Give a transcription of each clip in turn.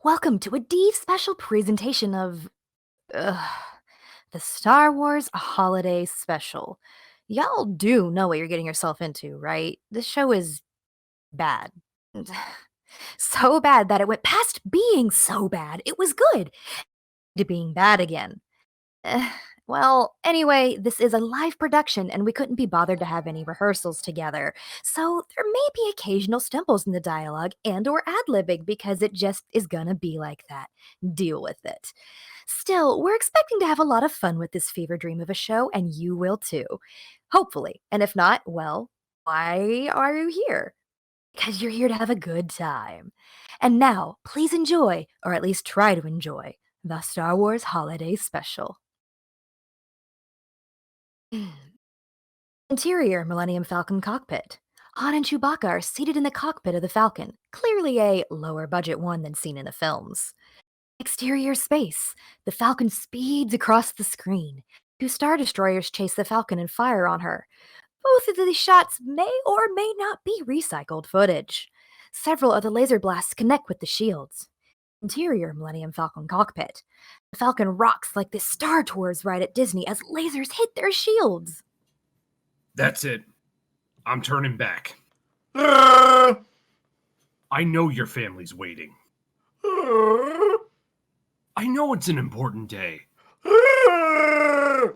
Welcome to a deep special presentation of ugh, the Star Wars Holiday Special. Y'all do know what you're getting yourself into, right? This show is bad. So bad that it went past being so bad. It was good to being bad again. Eh, well, anyway, this is a live production and we couldn't be bothered to have any rehearsals together. So there may be occasional stumbles in the dialogue and or ad-libbing because it just is gonna be like that. Deal with it. Still, we're expecting to have a lot of fun with this fever dream of a show and you will too. Hopefully. And if not, well, why are you here? Because you're here to have a good time. And now, please enjoy, or at least try to enjoy, the Star Wars Holiday Special. Interior Millennium Falcon cockpit. Han and Chewbacca are seated in the cockpit of the Falcon, clearly a lower budget one than seen in the films. Exterior space. The Falcon speeds across the screen. Two Star Destroyers chase the Falcon and fire on her. Both of these shots may or may not be recycled footage. Several of the laser blasts connect with the shields. Interior Millennium Falcon cockpit. The Falcon rocks like the Star Tours ride at Disney as lasers hit their shields. That's it. I'm turning back. Ah! I know your family's waiting. Ah! I know it's an important day. Ah!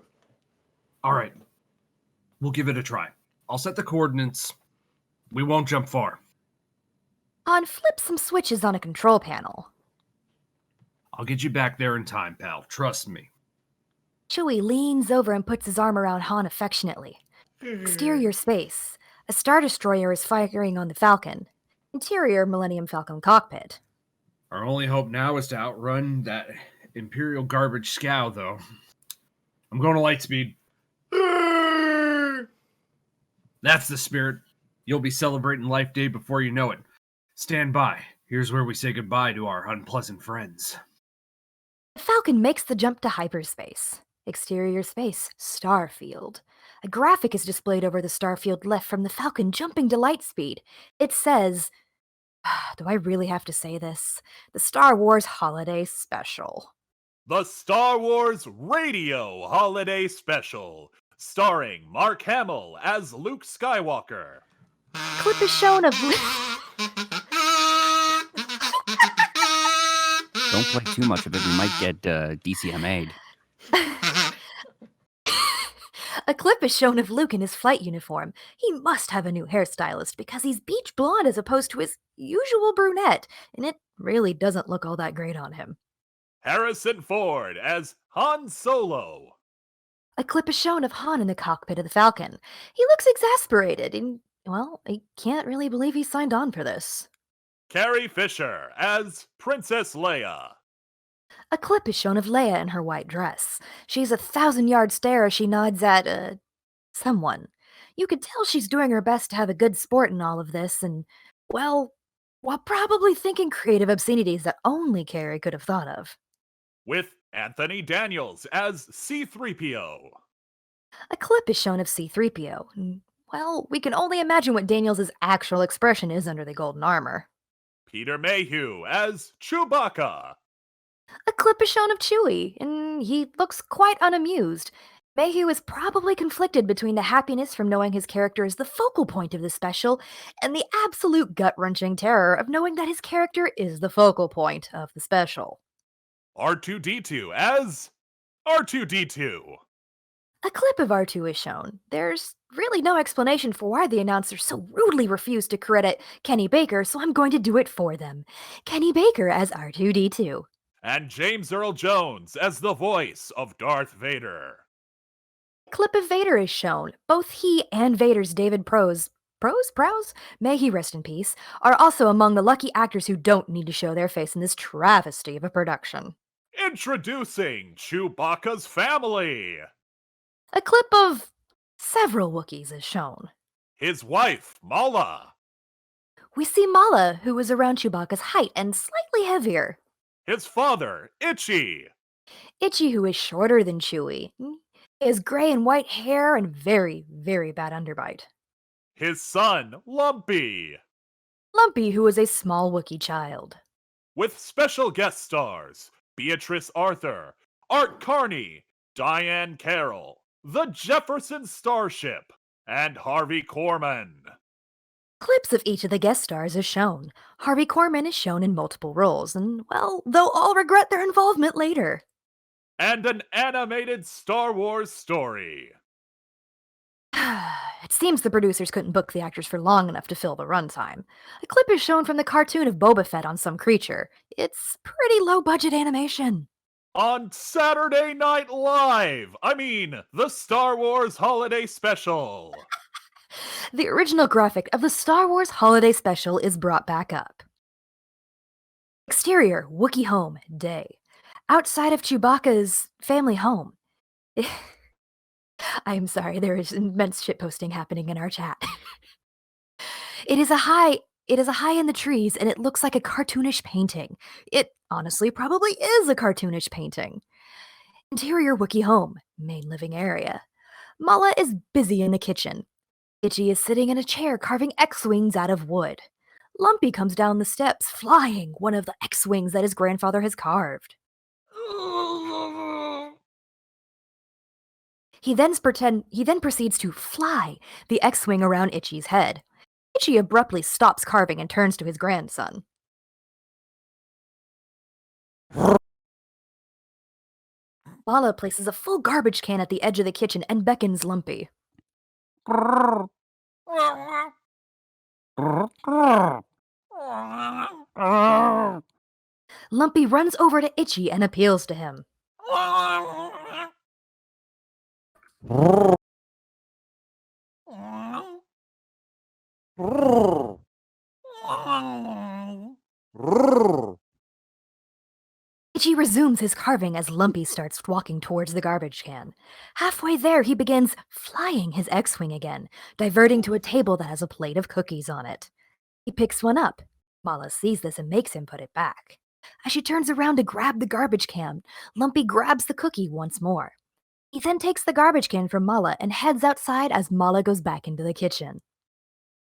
All right. We'll give it a try. I'll set the coordinates. We won't jump far. Han flips some switches on a control panel. I'll get you back there in time, pal. Trust me. Chewie leans over and puts his arm around Han affectionately. Exterior space. A Star Destroyer is firing on the Falcon. Interior Millennium Falcon cockpit. Our only hope now is to outrun that Imperial garbage scow, though. I'm going to lightspeed. Ah! That's the spirit. You'll be celebrating Life Day before you know it. Stand by. Here's where we say goodbye to our unpleasant friends. The Falcon makes the jump to hyperspace. Exterior space. Starfield. A graphic is displayed over the starfield left from the Falcon jumping to light speed. It says, do I really have to say this? The Star Wars Holiday Special. The Star Wars RaDEEo Holiday Special, starring Mark Hamill as Luke Skywalker. Clip is shown of Don't play too much of it. We might get DCMA'd. A clip is shown of Luke in his flight uniform. He must have a new hairstylist because he's beach blonde as opposed to his usual brunette, and it really doesn't look all that great on him. Harrison Ford as Han Solo. A clip is shown of Han in the cockpit of the Falcon. He looks exasperated, and, well, I can't really believe he signed on for this. Carrie Fisher as Princess Leia. A clip is shown of Leia in her white dress. She's a 1,000-yard stare as she nods at, someone. You could tell she's doing her best to have a good sport in all of this, and, well, while probably thinking creative obscenities that only Carrie could have thought of. With Anthony Daniels as C-3PO. A clip is shown of C-3PO. And, well, we can only imagine what Daniels' actual expression is under the golden armor. Peter Mayhew as Chewbacca. A clip is shown of Chewie, and he looks quite unamused. Mayhew is probably conflicted between the happiness from knowing his character is the focal point of the special and the absolute gut-wrenching terror of knowing that his character is the focal point of the special. R2-D2 as R2-D2. A clip of R2 is shown. There's really no explanation for why the announcer so rudely refused to credit Kenny Baker, so I'm going to do it for them. Kenny Baker as R2-D2. And James Earl Jones as the voice of Darth Vader. A clip of Vader is shown. Both he and Vader's David Prowse, may he rest in peace, are also among the lucky actors who don't need to show their face in this travesty of a production. Introducing Chewbacca's family. A clip of several Wookiees is shown. His wife, Malla. We see Malla, who is around Chewbacca's height and slightly heavier. His father, Itchy. Itchy, who is shorter than Chewie. He has gray and white hair and very, very bad underbite. His son, Lumpy. Lumpy, who is a small Wookiee child. with special guest stars Beatrice Arthur, Art Carney, Diane Carroll, the Jefferson Starship, and Harvey Korman. Clips of each of the guest stars is shown. Harvey Korman is shown in multiple roles, and, well, they'll all regret their involvement later. And an animated Star Wars story. It seems the producers couldn't book the actors for long enough to fill the runtime. A clip is shown from the cartoon of Boba Fett on some creature. It's pretty low-budget animation. On Saturday Night Live! I mean, the Star Wars Holiday Special! The original graphic of the Star Wars Holiday Special is brought back up. Exterior, Wookiee home, day. Outside of Chewbacca's family home. I'm sorry, there is immense shitposting happening in our chat. It is a high in the trees, and it looks like a cartoonish painting. It honestly probably is a cartoonish painting. Interior Wookiee home, main living area. Malla is busy in the kitchen. Itchy is sitting in a chair carving X-wings out of wood. Lumpy comes down the steps, flying one of the X-wings that his grandfather has carved. He then proceeds to fly the X-wing around Itchy's head. Itchy abruptly stops carving and turns to his grandson. Malla places a full garbage can at the edge of the kitchen and beckons Lumpy. Lumpy runs over to Itchy and appeals to him. Itchy resumes his carving as Lumpy starts walking towards the garbage can. Halfway there, he begins flying his X-wing again, diverting to a table that has a plate of cookies on it. He picks one up. Malla sees this and makes him put it back. As she turns around to grab the garbage can, Lumpy grabs the cookie once more. He then takes the garbage can from Malla and heads outside as Malla goes back into the kitchen.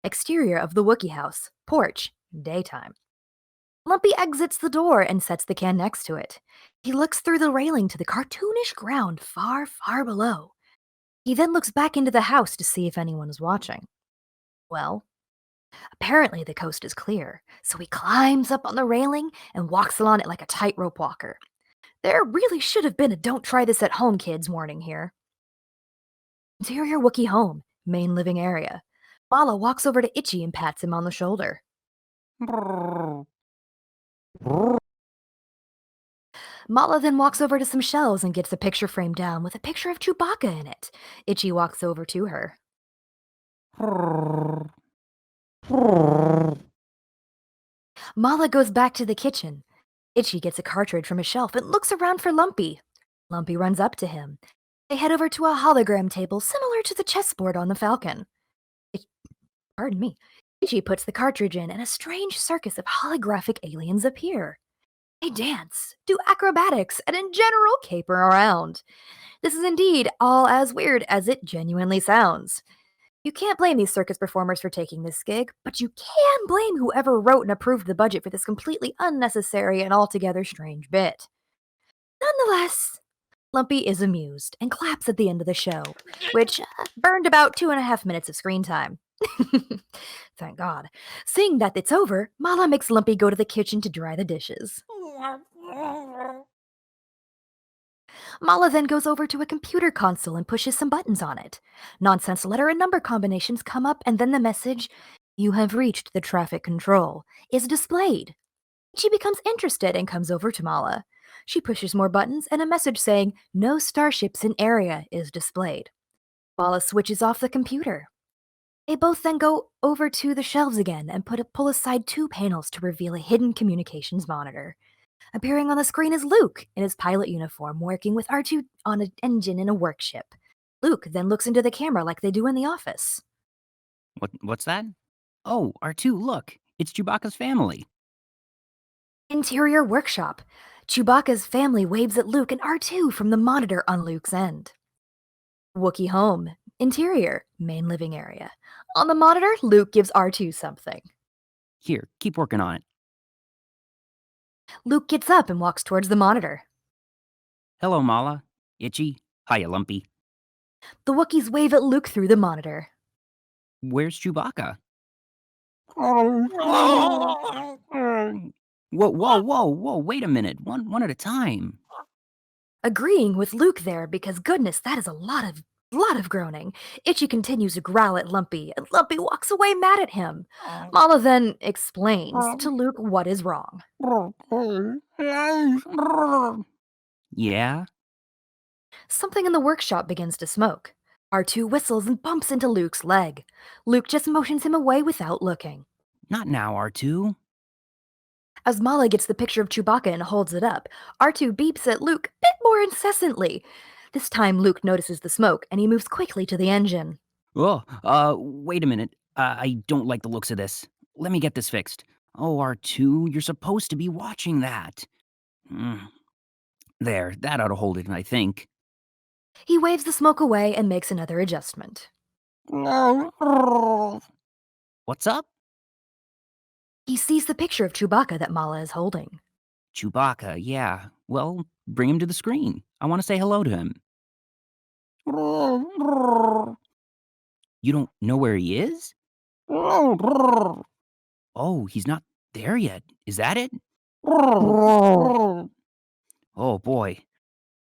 Exterior of the Wookiee house, porch, daytime. Lumpy exits the door and sets the can next to it. He looks through the railing to the cartoonish ground far, far below. He then looks back into the house to see if anyone is watching. Well, apparently the coast is clear, so he climbs up on the railing and walks along it like a tightrope walker. There really should have been a "Don't try this at home, kids" warning here. Interior Wookiee home, main living area. Malla walks over to Itchy and pats him on the shoulder. Malla then walks over to some shelves and gets a picture frame down with a picture of Chewbacca in it. Itchy walks over to her. Malla goes back to the kitchen. Itchy gets a cartridge from a shelf and looks around for Lumpy. Lumpy runs up to him. They head over to a hologram table similar to the chessboard on the Falcon. Itchy puts the cartridge in and a strange circus of holographic aliens appear. They dance, do acrobatics, and in general caper around. This is indeed all as weird as it genuinely sounds. You can't blame these circus performers for taking this gig, but you can blame whoever wrote and approved the budget for this completely unnecessary and altogether strange bit. Nonetheless, Lumpy is amused and claps at the end of the show, which burned about 2.5 minutes of screen time. Thank God. Seeing that it's over, Malla makes Lumpy go to the kitchen to dry the dishes. Malla then goes over to a computer console and pushes some buttons on it. Nonsense letter and number combinations come up, and then the message, "You have reached the traffic control," is displayed. She becomes interested and comes over to Malla. She pushes more buttons, and a message saying, "No starships in area," is displayed. Malla switches off the computer. They both then go over to the shelves again and pull aside 2 panels to reveal a hidden communications monitor. Appearing on the screen is Luke in his pilot uniform working with R2 on an engine in a workship. Luke then looks into the camera like they do in the office. What's that? Oh, R2, look. It's Chewbacca's family. Interior workshop. Chewbacca's family waves at Luke and R2 from the monitor on Luke's end. Wookiee home. Interior. Main living area. On the monitor, Luke gives R2 something. Here, keep working on it. Luke gets up and walks towards the monitor. Hello, Malla. Itchy. Hiya, Lumpy. The Wookiees wave at Luke through the monitor. Where's Chewbacca? Whoa, wait a minute. One at a time. Agreeing with Luke there, because goodness, that is a lot of groaning. Itchy continues to growl at Lumpy, and Lumpy walks away mad at him. Malla then explains to Luke what is wrong. Yeah? Something in the workshop begins to smoke. R2 whistles and bumps into Luke's leg. Luke just motions him away without looking. Not now, R2. As Malla gets the picture of Chewbacca and holds it up, R2 beeps at Luke a bit more incessantly. This time Luke notices the smoke, and he moves quickly to the engine. Oh, wait a minute. I don't like the looks of this. Let me get this fixed. Oh, R2, you're supposed to be watching that. There, that ought to hold it, I think. He waves the smoke away and makes another adjustment. What's up? He sees the picture of Chewbacca that Malla is holding. Chewbacca, yeah. Well, bring him to the screen. I want to say hello to him. You don't know where he is? Oh, he's not there yet. Is that it? Oh, boy.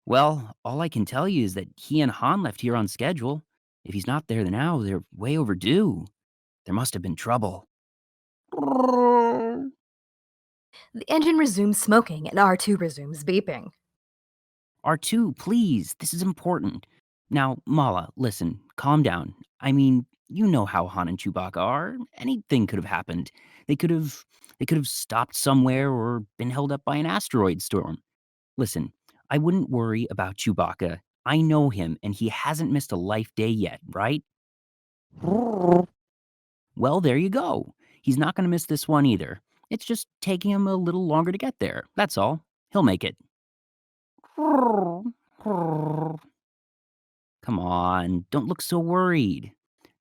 Well, all I can tell you is that he and Han left here on schedule. If he's not there now, they're way overdue. There must have been trouble. The engine resumes smoking and R2 resumes beeping. R2, please, this is important. Now, Malla, listen, calm down. I mean, you know how Han and Chewbacca are. Anything could have happened. They could have stopped somewhere or been held up by an asteroid storm. Listen, I wouldn't worry about Chewbacca. I know him, and he hasn't missed a life day yet, right? Well, there you go. He's not going to miss this one either. It's just taking him a little longer to get there. That's all. He'll make it. Come on, don't look so worried.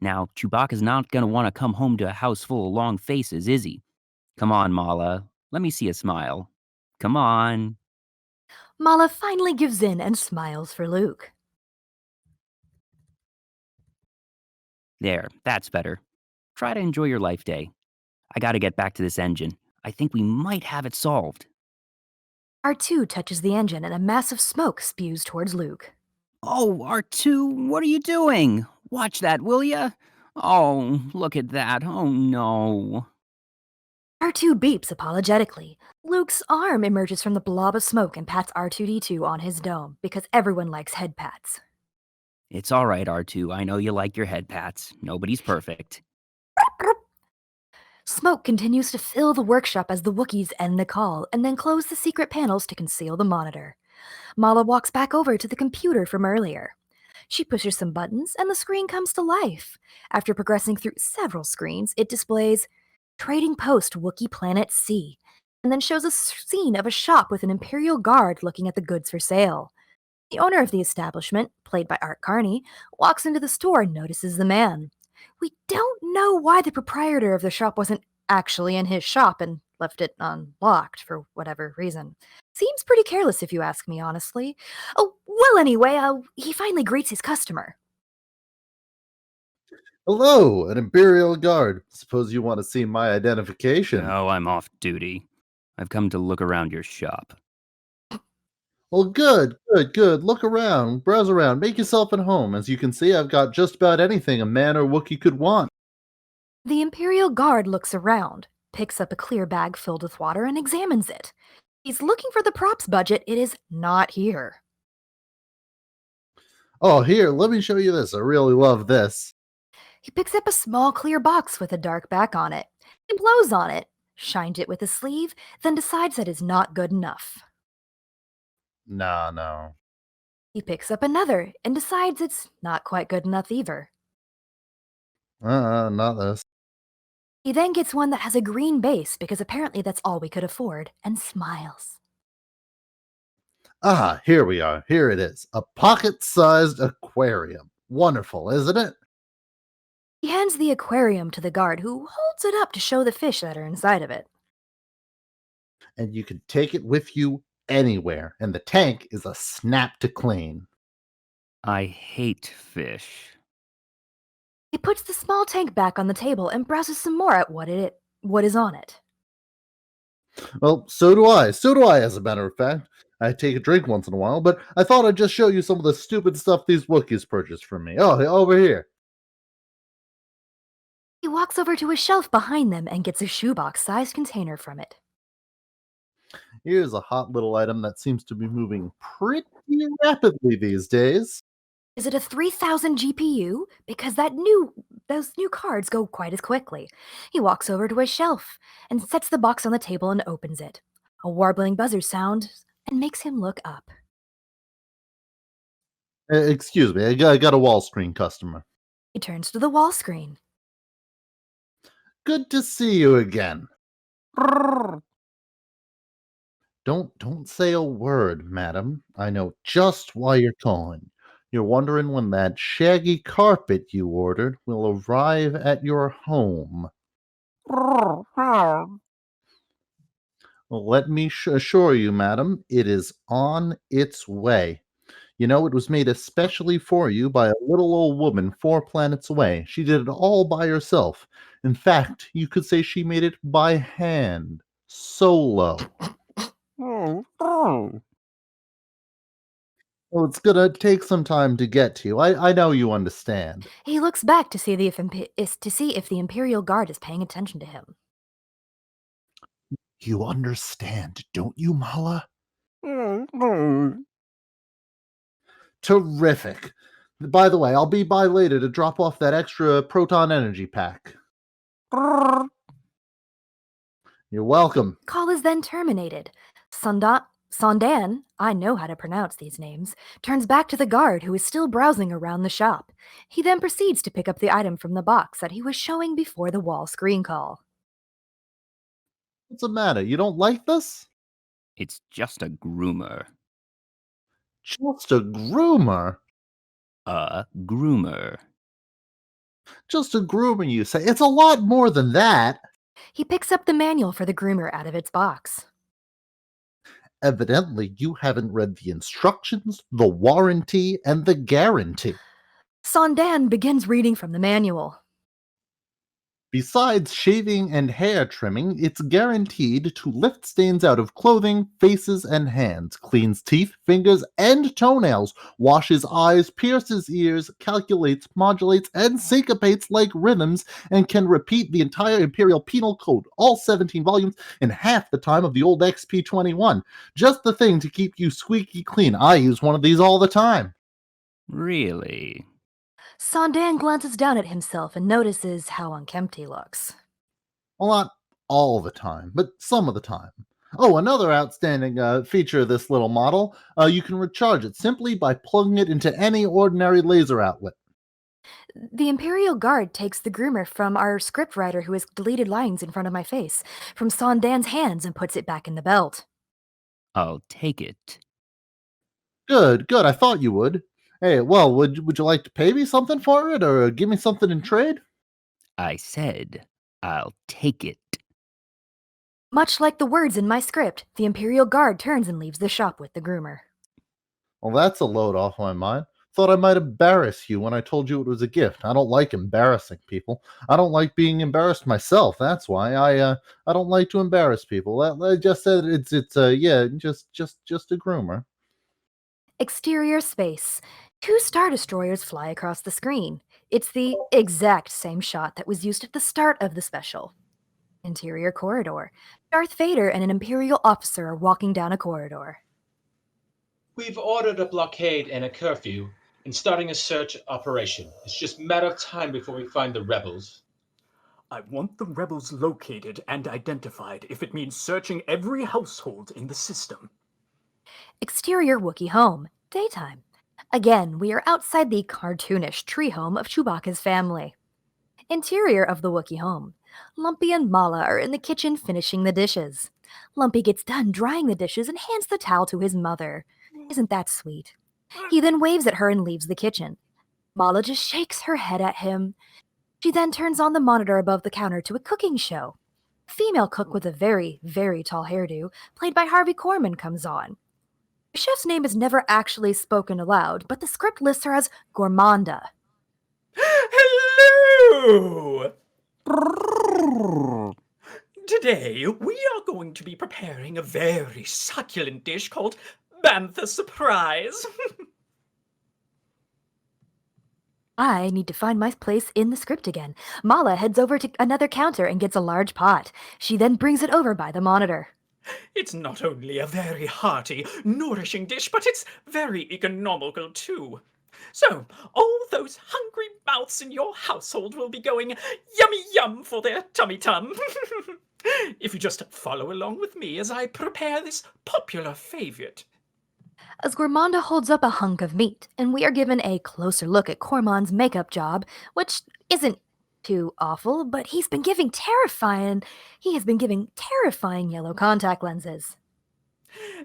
Now, Chewbacca's not going to want to come home to a house full of long faces, is he? Come on, Malla. Let me see a smile. Come on. Malla finally gives in and smiles for Luke. There, that's better. Try to enjoy your life day. I gotta get back to this engine. I think we might have it solved. R2 touches the engine and a mass of smoke spews towards Luke. Oh, R2, what are you doing? Watch that, will ya? Oh, look at that. Oh no. R2 beeps apologetically. Luke's arm emerges from the blob of smoke and pats R2-D2 on his dome, because everyone likes head pats. It's alright, R2. I know you like your head pats. Nobody's perfect. Smoke continues to fill the workshop as the Wookiees end the call, and then close the secret panels to conceal the monitor. Malla walks back over to the computer from earlier. She pushes some buttons, and the screen comes to life. After progressing through several screens, it displays Trading Post Wookiee Planet C, and then shows a scene of a shop with an Imperial guard looking at the goods for sale. The owner of the establishment, played by Art Carney, walks into the store and notices the man. We don't know why the proprietor of the shop wasn't actually in his shop and left it unlocked for whatever reason. Seems pretty careless if you ask me, honestly. Oh, well, anyway, he finally greets his customer. Hello, an Imperial Guard. Suppose you want to see my identification. No, I'm off duty. I've come to look around your shop. Well, good. Look around, browse around, make yourself at home. As you can see, I've got just about anything a man or Wookiee could want. The Imperial Guard looks around, picks up a clear bag filled with water, and examines it. He's looking for the props budget. It is not here. Oh, here, let me show you this. I really love this. He picks up a small clear box with a dark back on it. He blows on it, shines it with a sleeve, then decides that is not good enough. No. He picks up another and decides it's not quite good enough either. Not this. He then gets one that has a green base because apparently that's all we could afford, and smiles. Ah, here we are. Here it is. A pocket-sized aquarium. Wonderful, isn't it? He hands the aquarium to the guard, who holds it up to show the fish that are inside of it. And you can take it with you anywhere, and the tank is a snap to clean. I hate fish. He puts the small tank back on the table and browses some more at what is on it. Well, so do I. So do I, as a matter of fact. I take a drink once in a while, but I thought I'd just show you some of the stupid stuff these Wookiees purchased from me. Oh, over here. He walks over to a shelf behind them and gets a shoebox-sized container from it. Here's a hot little item that seems to be moving pretty rapidly these days. Is it a 3000 GPU? Because those new cards go quite as quickly. He walks over to a shelf and sets the box on the table and opens it. A warbling buzzer sounds and makes him look up. Excuse me, I got a wall screen customer. He turns to the wall screen. Good to see you again. Don't say a word, madam. I know just why you're calling. You're wondering when that shaggy carpet you ordered will arrive at your home. Well, let me assure you, madam, it is on its way. You know, it was made especially for you by a little old woman 4 planets away. She did it all by herself. In fact, you could say she made it by hand, solo. Well, it's gonna take some time to get to you. I know you understand. He looks back to see if the Imperial Guard is paying attention to him. You understand, don't you, Malla? Terrific. By the way, I'll be by later to drop off that extra proton energy pack. You're welcome. Call is then terminated. Sondan, I know how to pronounce these names, turns back to the guard who is still browsing around the shop. He then proceeds to pick up the item from the box that he was showing before the wall screen call. What's the matter? You don't like this? It's just a groomer. Just a groomer? A groomer. Just a groomer, you say? It's a lot more than that. He picks up the manual for the groomer out of its box. Evidently, you haven't read the instructions, the warranty, and the guarantee. Sondan begins reading from the manual. Besides shaving and hair trimming, it's guaranteed to lift stains out of clothing, faces, and hands, cleans teeth, fingers, and toenails, washes eyes, pierces ears, calculates, modulates, and syncopates like rhythms, and can repeat the entire Imperial Penal Code, all 17 volumes, in half the time of the old XP-21. Just the thing to keep you squeaky clean. I use one of these all the time. Really? Sondan glances down at himself and notices how unkempt he looks. Well, not all the time, but some of the time. Oh, another outstanding feature of this little model, you can recharge it simply by plugging it into any ordinary laser outlet. The Imperial Guard takes the groomer from our scriptwriter who has deleted lines in front of my face, from Sondan's hands and puts it back in the belt. I'll take it. Good, I thought you would. Hey, well, would you like to pay me something for it, or give me something in trade? I said, I'll take it. Much like the words in my script, the Imperial Guard turns and leaves the shop with the groomer. Well, that's a load off my mind. Thought I might embarrass you when I told you it was a gift. I don't like embarrassing people. I don't like being embarrassed myself. That's why I don't like to embarrass people. I just said it's just a groomer. Exterior space. 2 Star Destroyers fly across the screen. It's the exact same shot that was used at the start of the special. Interior corridor. Darth Vader and an Imperial officer are walking down a corridor. We've ordered a blockade and a curfew and starting a search operation. It's just a matter of time before we find the rebels. I want the rebels located and identified if it means searching every household in the system. Exterior Wookiee home. Daytime. Again, we are outside the cartoonish tree home of Chewbacca's family. Interior of the Wookiee home. Lumpy and Malla are in the kitchen finishing the dishes. Lumpy gets done drying the dishes and hands the towel to his mother. Isn't that sweet? He then waves at her and leaves the kitchen. Malla just shakes her head at him. She then turns on the monitor above the counter to a cooking show. Female cook with a very, very tall hairdo, played by Harvey Korman, comes on. The chef's name is never actually spoken aloud, but the script lists her as Gourmanda. Hello! Today, we are going to be preparing a very succulent dish called Bantha Surprise. I need to find my place in the script again. Malla heads over to another counter and gets a large pot. She then brings it over by the monitor. It's not only a very hearty, nourishing dish, but it's very economical too. So, all those hungry mouths in your household will be going yummy yum for their tummy tum. If you just follow along with me as I prepare this popular favorite. As Gourmanda holds up a hunk of meat, and we are given a closer look at Cormon's makeup job, which isn't too awful, but he has been giving terrifying yellow contact lenses.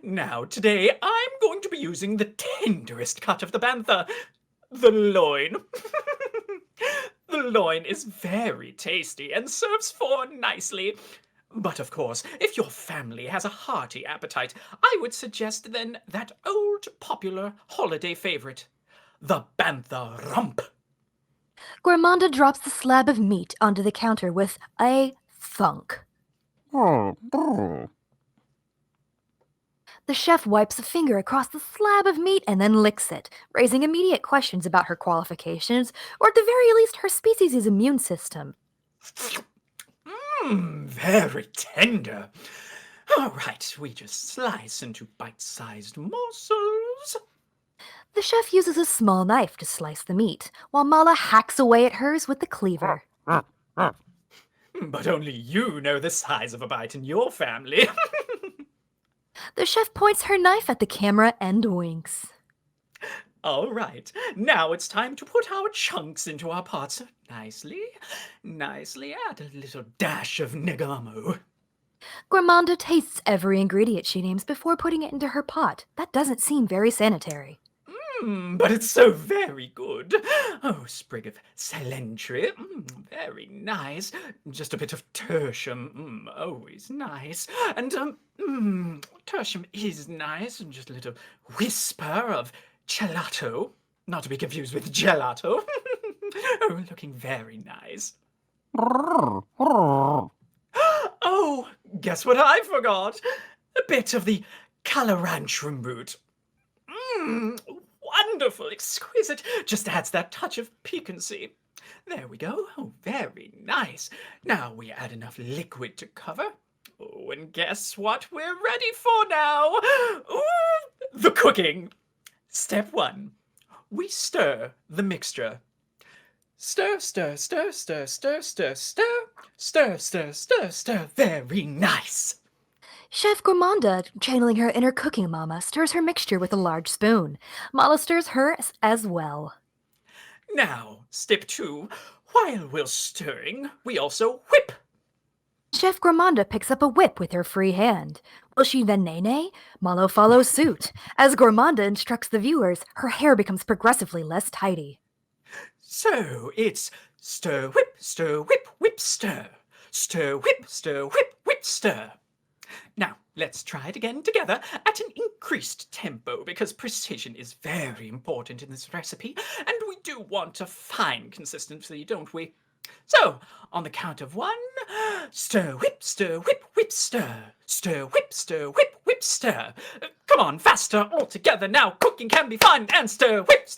Now, today, I'm going to be using the tenderest cut of the bantha, the loin. The loin is very tasty and serves four nicely. But of course, if your family has a hearty appetite, I would suggest then that old popular holiday favorite, the bantha rump. Gourmanda drops the slab of meat onto the counter with a thunk. The chef wipes a finger across the slab of meat and then licks it, raising immediate questions about her qualifications, or at the very least her species' immune system. Very tender. All right, we just slice into bite-sized morsels. The chef uses a small knife to slice the meat, while Malla hacks away at hers with the cleaver. But only you know the size of a bite in your family. The chef points her knife at the camera and winks. All right, now it's time to put our chunks into our pots. Nicely add a little dash of negamo. Gourmanda tastes every ingredient she names before putting it into her pot. That doesn't seem very sanitary. But it's so very good. Oh, sprig of cilantro. Very nice. Just a bit of tertium. Always nice. And, tertium is nice. And just a little whisper of gelato. Not to be confused with gelato. Oh, looking very nice. Oh, guess what I forgot? A bit of the calorantrum root. Wonderful, exquisite. Just adds that touch of piquancy. There we go. Oh, very nice. Now we add enough liquid to cover. Oh, and guess what we're ready for now? Ooh, the cooking. Step 1. We stir the mixture. Stir, stir, stir, stir, stir, stir, stir. Stir, stir, stir, stir. Very nice. Chef Gourmanda, channeling her inner cooking mama, stirs her mixture with a large spoon. Malla stirs hers as well. Now, step 2. While we're stirring, we also whip. Chef Gourmanda picks up a whip with her free hand. Will she then nay-nay? Malla follows suit. As Gourmanda instructs the viewers, her hair becomes progressively less tidy. So it's stir, whip, whip, stir. Stir, whip, whip, stir. Now, let's try it again together at an increased tempo because precision is very important in this recipe, and we do want a fine consistency, don't we? So, on the count of 1, stir, whip, whip, stir. Stir, whip, whip, stir. Come on, faster all together now. Cooking can be fun. And stir, whip,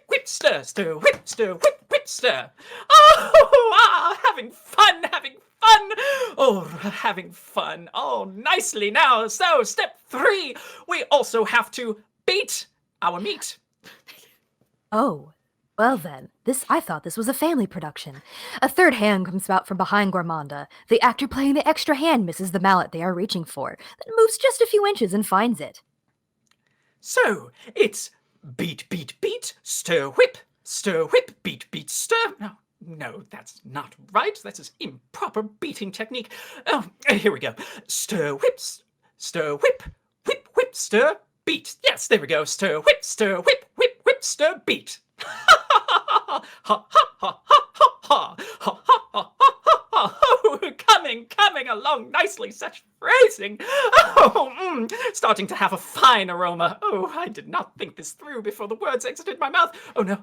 whip, stir. Stir, whip, whip, stir. Oh, having fun, having fun. Oh, having fun. Oh, nicely now. So, step 3, we also have to beat our meat. Oh, well then, I thought this was a family production. A third hand comes out from behind Gourmanda. The actor playing the extra hand misses the mallet they are reaching for, then moves just a few inches and finds it. So, it's beat, beat, beat, stir, whip, beat, beat, stir. No, that's not right. That's an improper beating technique. Oh, here we go. Stir, whip, whip, whip, stir, beat. Yes, there we go. Stir, whip, whip, stir, beat. Ha ha ha ha ha ha ha ha ha ha ha Oh, coming along nicely, such phrasing. Oh, starting to have a fine aroma. Oh, I did not think this through before the words exited my mouth. Oh no.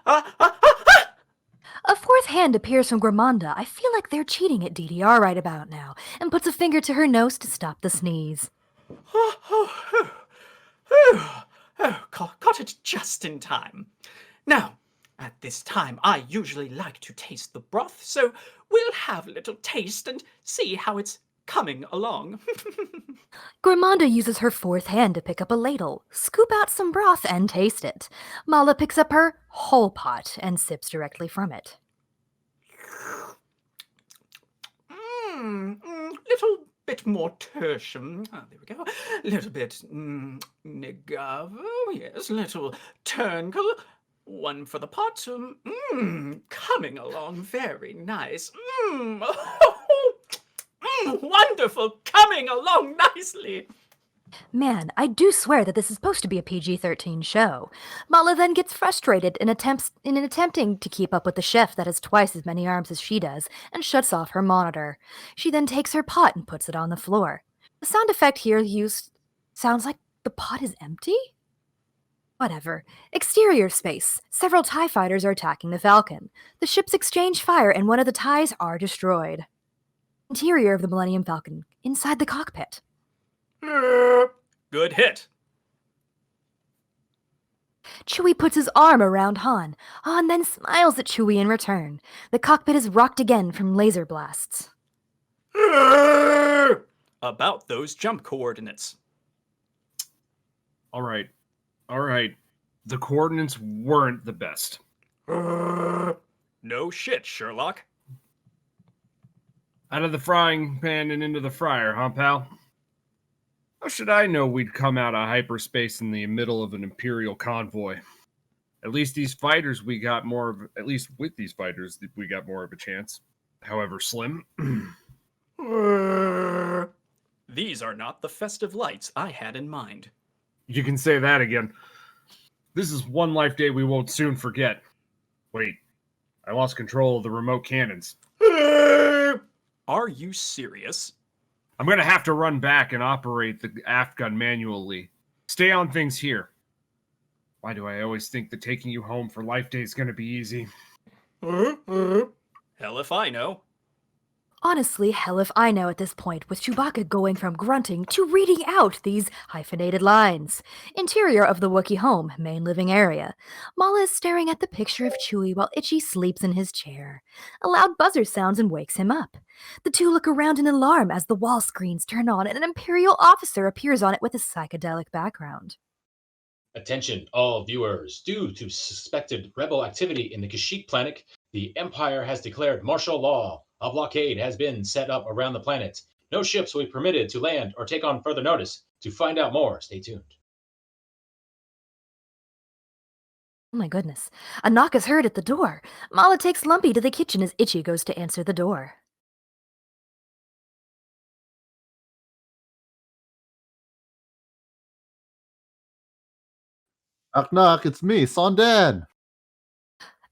A fourth hand appears from Gramanda. I feel like they're cheating at DDR right about now, and puts a finger to her nose to stop the sneeze. Caught it just in time. Now, at this time, I usually like to taste the broth, so we'll have a little taste and see how it's coming along. Gramanda uses her fourth hand to pick up a ladle, scoop out some broth, and taste it. Malla picks up her whole pot and sips directly from it. Little bit more tertium. Ah, there we go. Little bit negavo. Yes, little turncle. One for the pot. Coming along very nice. Wonderful. Coming along nicely. Man, I do swear that this is supposed to be a PG-13 show. Malla then gets frustrated in attempting to keep up with the chef that has twice as many arms as she does, and shuts off her monitor. She then takes her pot and puts it on the floor. The sound effect here used sounds like the pot is empty? Whatever. Exterior space. Several TIE fighters are attacking the Falcon. The ships exchange fire and one of the TIEs are destroyed. Interior of the Millennium Falcon. Inside the cockpit. Good hit. Chewie puts his arm around Han. Han then smiles at Chewie in return. The cockpit is rocked again from laser blasts. About those jump coordinates. All right. The coordinates weren't the best. No shit, Sherlock. Out of the frying pan and into the fryer, huh, pal? How should I know we'd come out of hyperspace in the middle of an Imperial convoy? At least with these fighters, we got more of a chance. However slim. These are not the festive lights I had in mind. You can say that again. This is one life day we won't soon forget. Wait, I lost control of the remote cannons. Are you serious? I'm going to have to run back and operate the aft gun manually. Stay on things here. Why do I always think that taking you home for life day is going to be easy? Hell if I know. Honestly, hell if I know at this point, with Chewbacca going from grunting to reading out these hyphenated lines. Interior of the Wookiee home, main living area. Malla is staring at the picture of Chewie while Itchy sleeps in his chair. A loud buzzer sounds and wakes him up. The two look around in alarm as the wall screens turn on and an Imperial officer appears on it with a psychedelic background. Attention, all viewers. Due to suspected rebel activity in the Kashyyyk planet, the Empire has declared martial law. A blockade has been set up around the planet. No ships will be permitted to land or take on further notice. To find out more, stay tuned. Oh my goodness. A knock is heard at the door. Malla takes Lumpy to the kitchen as Itchy goes to answer the door. Knock knock, it's me, Dann.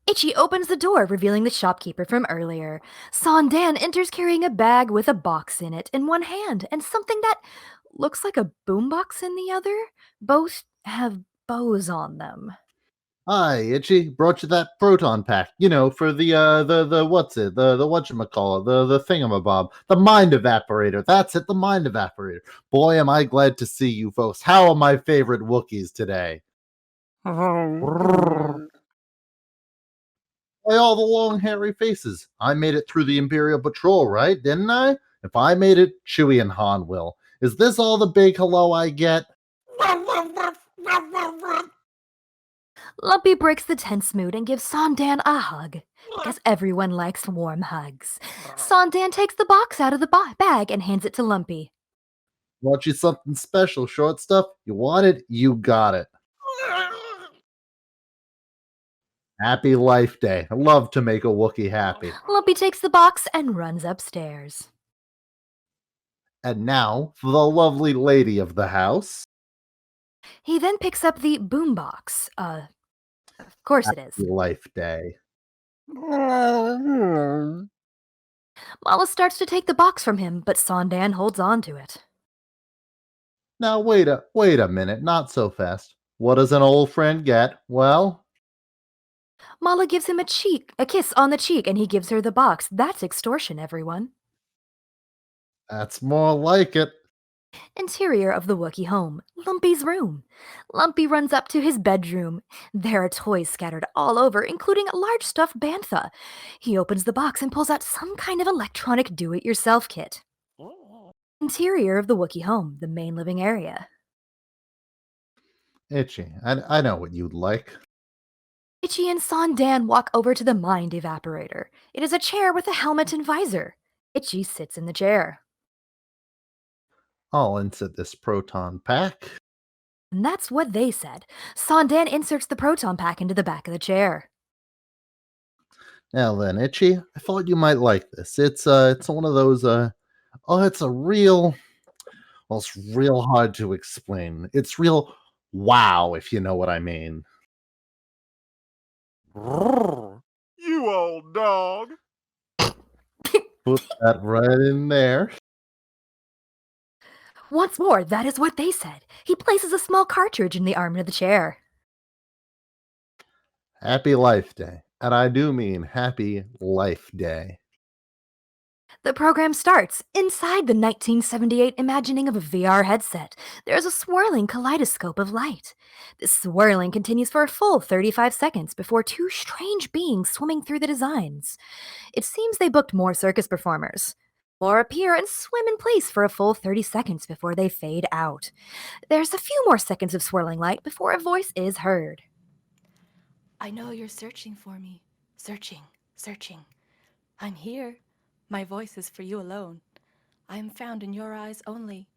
Itchy opens the door, revealing the shopkeeper from earlier. Dann enters carrying a bag with a box in it in one hand and something that looks like a boombox in the other. Both have bows on them. Hi, Itchy. Brought you that proton pack. You know, for the whatchamacallit, the thingamabob. The mind evaporator. That's it, the mind evaporator. Boy, am I glad to see you folks. How are my favorite Wookiees today? By all the long hairy faces. I made it through the Imperial Patrol, right? Didn't I? If I made it, Chewie and Han will. Is this all the big hello I get? Lumpy breaks the tense mood and gives Dann a hug, because everyone likes warm hugs. Dann takes the box out of the bag and hands it to Lumpy. Want you something special, short stuff? You want it? You got it. Happy Life Day. I love to make a Wookiee happy. Lumpy takes the box and runs upstairs. And now, for the lovely lady of the house. He then picks up the boombox. Of course it is. Happy Life Day. Malla starts to take the box from him, but Dann holds on to it. Now wait a minute, not so fast. What does an old friend get? Well, Malla gives him a kiss on the cheek, and he gives her the box. That's extortion, everyone. that's more like it. Interior of the Wookiee home, Lumpy's room. Lumpy runs up to his bedroom. There are toys scattered all over, including a large stuffed bantha. He opens the box and pulls out some kind of electronic do-it-yourself kit. Interior of the Wookiee home, the main living area. Itchy, I know what you'd like. Itchy and Dann walk over to the mind evaporator. It is a chair with a helmet and visor. Itchy sits in the chair. I'll insert this proton pack. And that's what they said. Dann inserts the proton pack into the back of the chair. Now then, Itchy, I thought you might like this. It's one of those it's real hard to explain. It's real wow, if you know what I mean. You old dog. Put that right in there. Once more, that is what they said. He places a small cartridge in the arm of the chair. Happy Life Day. And I do mean Happy Life Day. The program starts. Inside the 1978 imagining of a VR headset, there's a swirling kaleidoscope of light. This swirling continues for a full 35 seconds before two strange beings swimming through the designs. It seems they booked more circus performers. More appear and swim in place for a full 30 seconds before they fade out. There's a few more seconds of swirling light before a voice is heard. I know you're searching for me. Searching, searching. I'm here. My voice is for you alone. I am found in your eyes only.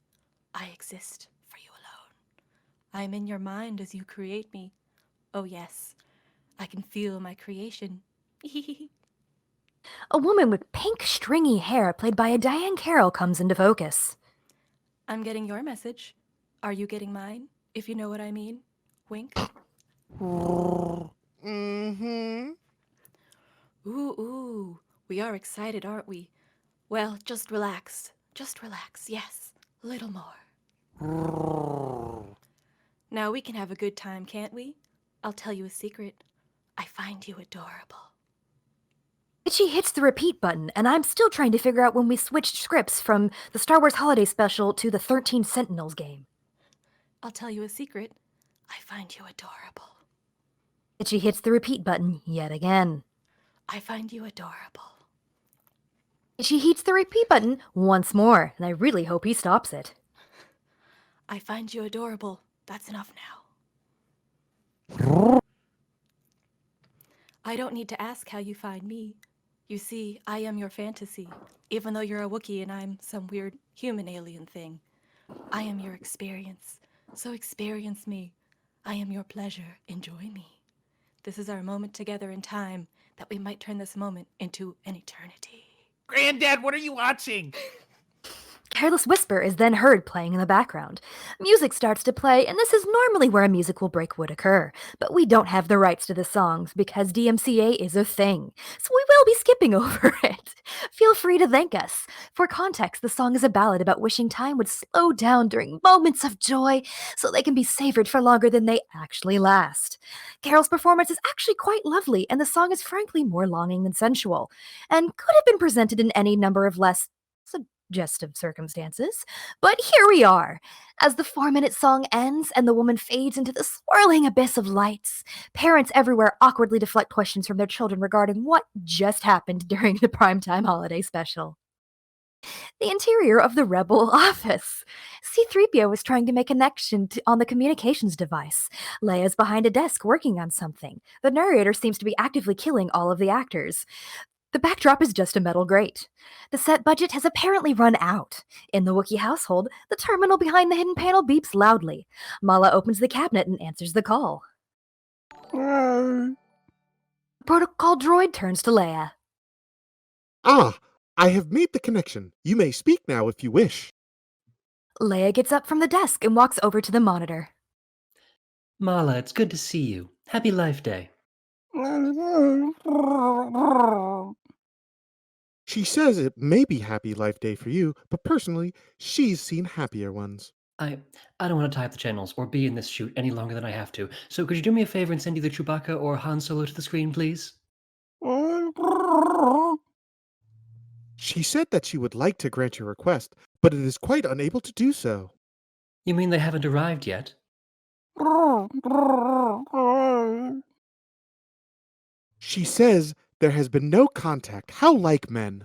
I exist for you alone. I am in your mind as you create me. Oh yes, I can feel my creation. A woman with pink, stringy hair played by a Diane Carroll comes into focus. I'm getting your message. Are you getting mine? If you know what I mean. Wink. Mm-hmm. Ooh. We are excited, aren't we? Well, just relax. Just relax, yes. A little more. Now we can have a good time, can't we? I'll tell you a secret. I find you adorable. Itchy hits the repeat button, and I'm still trying to figure out when we switched scripts from the Star Wars Holiday Special to the 13 Sentinels game. I'll tell you a secret. I find you adorable. Itchy hits the repeat button yet again. I find you adorable. Itchy hits the repeat button once more, and I really hope he stops it. I find you adorable. That's enough now. I don't need to ask how you find me. You see, I am your fantasy, even though you're a Wookiee and I'm some weird human alien thing. I am your experience, so experience me. I am your pleasure, enjoy me. This is our moment together in time, that we might turn this moment into an eternity. Granddad, what are you watching? Careless whisper is then heard playing in the background. Music starts to play, and this is normally where a musical break would occur, but we don't have the rights to the songs because DMCA is a thing, so we will be skipping over it. Feel free to thank us. For context, the song is a ballad about wishing time would slow down during moments of joy so they can be savored for longer than they actually last. Carol's performance is actually quite lovely, and the song is frankly more longing than sensual, and could have been presented in any number of less suggestive circumstances, but here we are. As the 4-minute song ends and the woman fades into the swirling abyss of lights, parents everywhere awkwardly deflect questions from their children regarding what just happened during the primetime holiday special. The interior of the Rebel office. C-3PO is trying to make connection on the communications device. Leia's behind a desk working on something. The narrator seems to be actively killing all of the actors. The backdrop is just a metal grate. The set budget has apparently run out. In the Wookiee household, the terminal behind the hidden panel beeps loudly. Malla opens the cabinet and answers the call. The protocol droid turns to Leia. Ah, I have made the connection. You may speak now if you wish. Leia gets up from the desk and walks over to the monitor. Malla, it's good to see you. Happy Life Day. She says it may be Happy Life Day for you, but personally, she's seen happier ones. I don't want to tie up the channels or be in this shoot any longer than I have to. So could you do me a favor and send either Chewbacca or Han Solo to the screen, please? She said that she would like to grant your request, but it is quite unable to do so. You mean they haven't arrived yet? She says there has been no contact. How like men.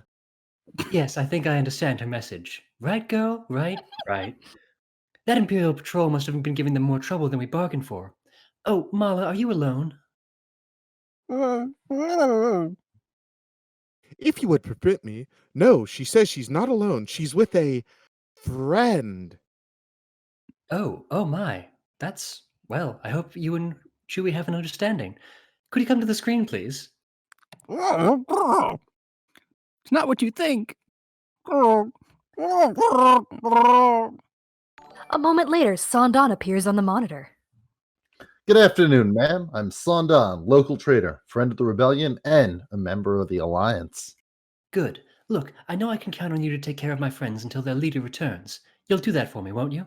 Yes, I think I understand her message. Right, girl? Right? Right. That Imperial patrol must have been giving them more trouble than we bargained for. Oh, Malla, are you alone? If you would permit me, no, she says she's not alone. She's with a friend. Oh my. Well, I hope you and Chewie have an understanding. Could you come to the screen, please? It's not what you think. A moment later, Saun appears on the monitor. Good afternoon, ma'am. I'm Saun, local trader, friend of the rebellion, and a member of the Alliance. Good. Look, I know I can count on you to take care of my friends until their leader returns. You'll do that for me, won't you?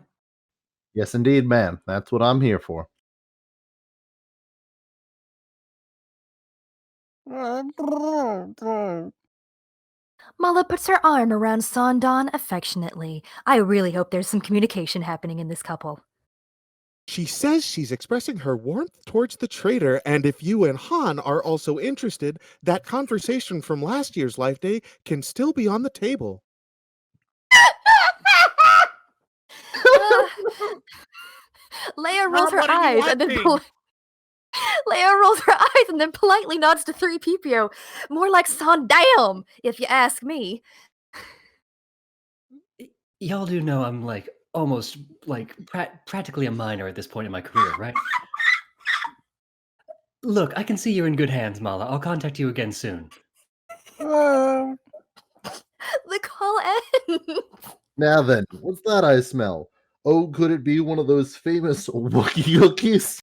Yes, indeed, ma'am. That's what I'm here for. Malla puts her arm around Saun affectionately. I really hope there's some communication happening in this couple. She says she's expressing her warmth towards the trader, and if you and Han are also interested, that conversation from last year's Life Day can still be on the table. Leia rolls her Mom, what are you eyes and then watching? Leia rolls her eyes and then politely nods to 3PO. More like Saun, if you ask me. Y'all do know I'm almost practically a minor at this point in my career, right? Look, I can see you're in good hands, Malla. I'll contact you again soon. The call ends. Now then, what's that I smell? Oh, could it be one of those famous Wookiee cookies?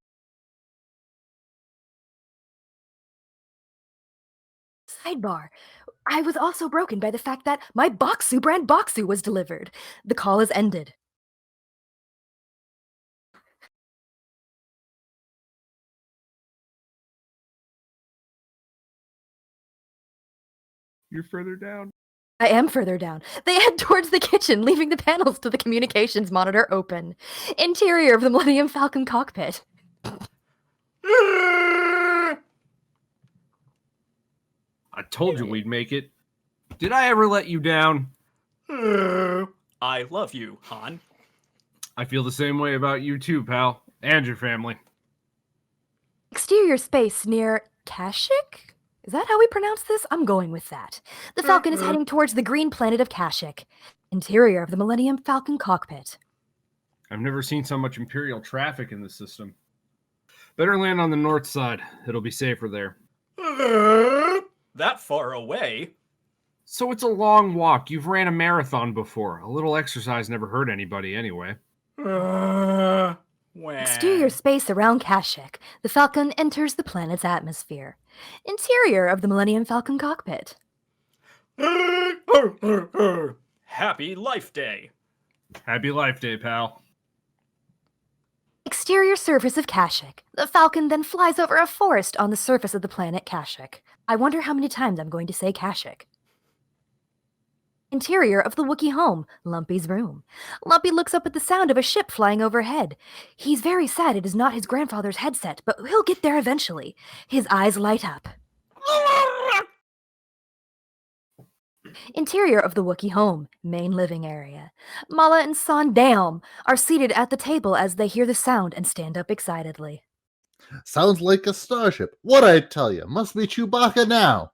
Sidebar. I was also broken by the fact that my Boxu brand Boxu was delivered. The call is ended. You're further down. I am further down. They head towards the kitchen, leaving the panels to the communications monitor open. Interior of the Millennium Falcon cockpit. I told you we'd make it. Did I ever let you down? I love you, Han. I feel the same way about you too, pal. And your family. Exterior space near Kashyyyk? Is that how we pronounce this? I'm going with that. The Falcon is heading towards the green planet of Kashyyyk. Interior of the Millennium Falcon cockpit. I've never seen so much Imperial traffic in the system. Better land on the north side. It'll be safer there. That far away? So it's a long walk. You've ran a marathon before. A little exercise never hurt anybody anyway. Exterior space around Kashyyyk. The Falcon enters the planet's atmosphere. Interior of the Millennium Falcon cockpit. Happy Life Day. Happy Life Day, pal. Exterior surface of Kashyyyk. The Falcon then flies over a forest on the surface of the planet Kashyyyk. I wonder how many times I'm going to say Kashyyyk. Interior of the Wookiee home, Lumpy's room. Lumpy looks up at the sound of a ship flying overhead. He's very sad it is not his grandfather's headset, but he'll get there eventually. His eyes light up. Interior of the Wookiee home, main living area. Malla and Saun are seated at the table as they hear the sound and stand up excitedly. Sounds like a starship. What I tell you, must be Chewbacca now.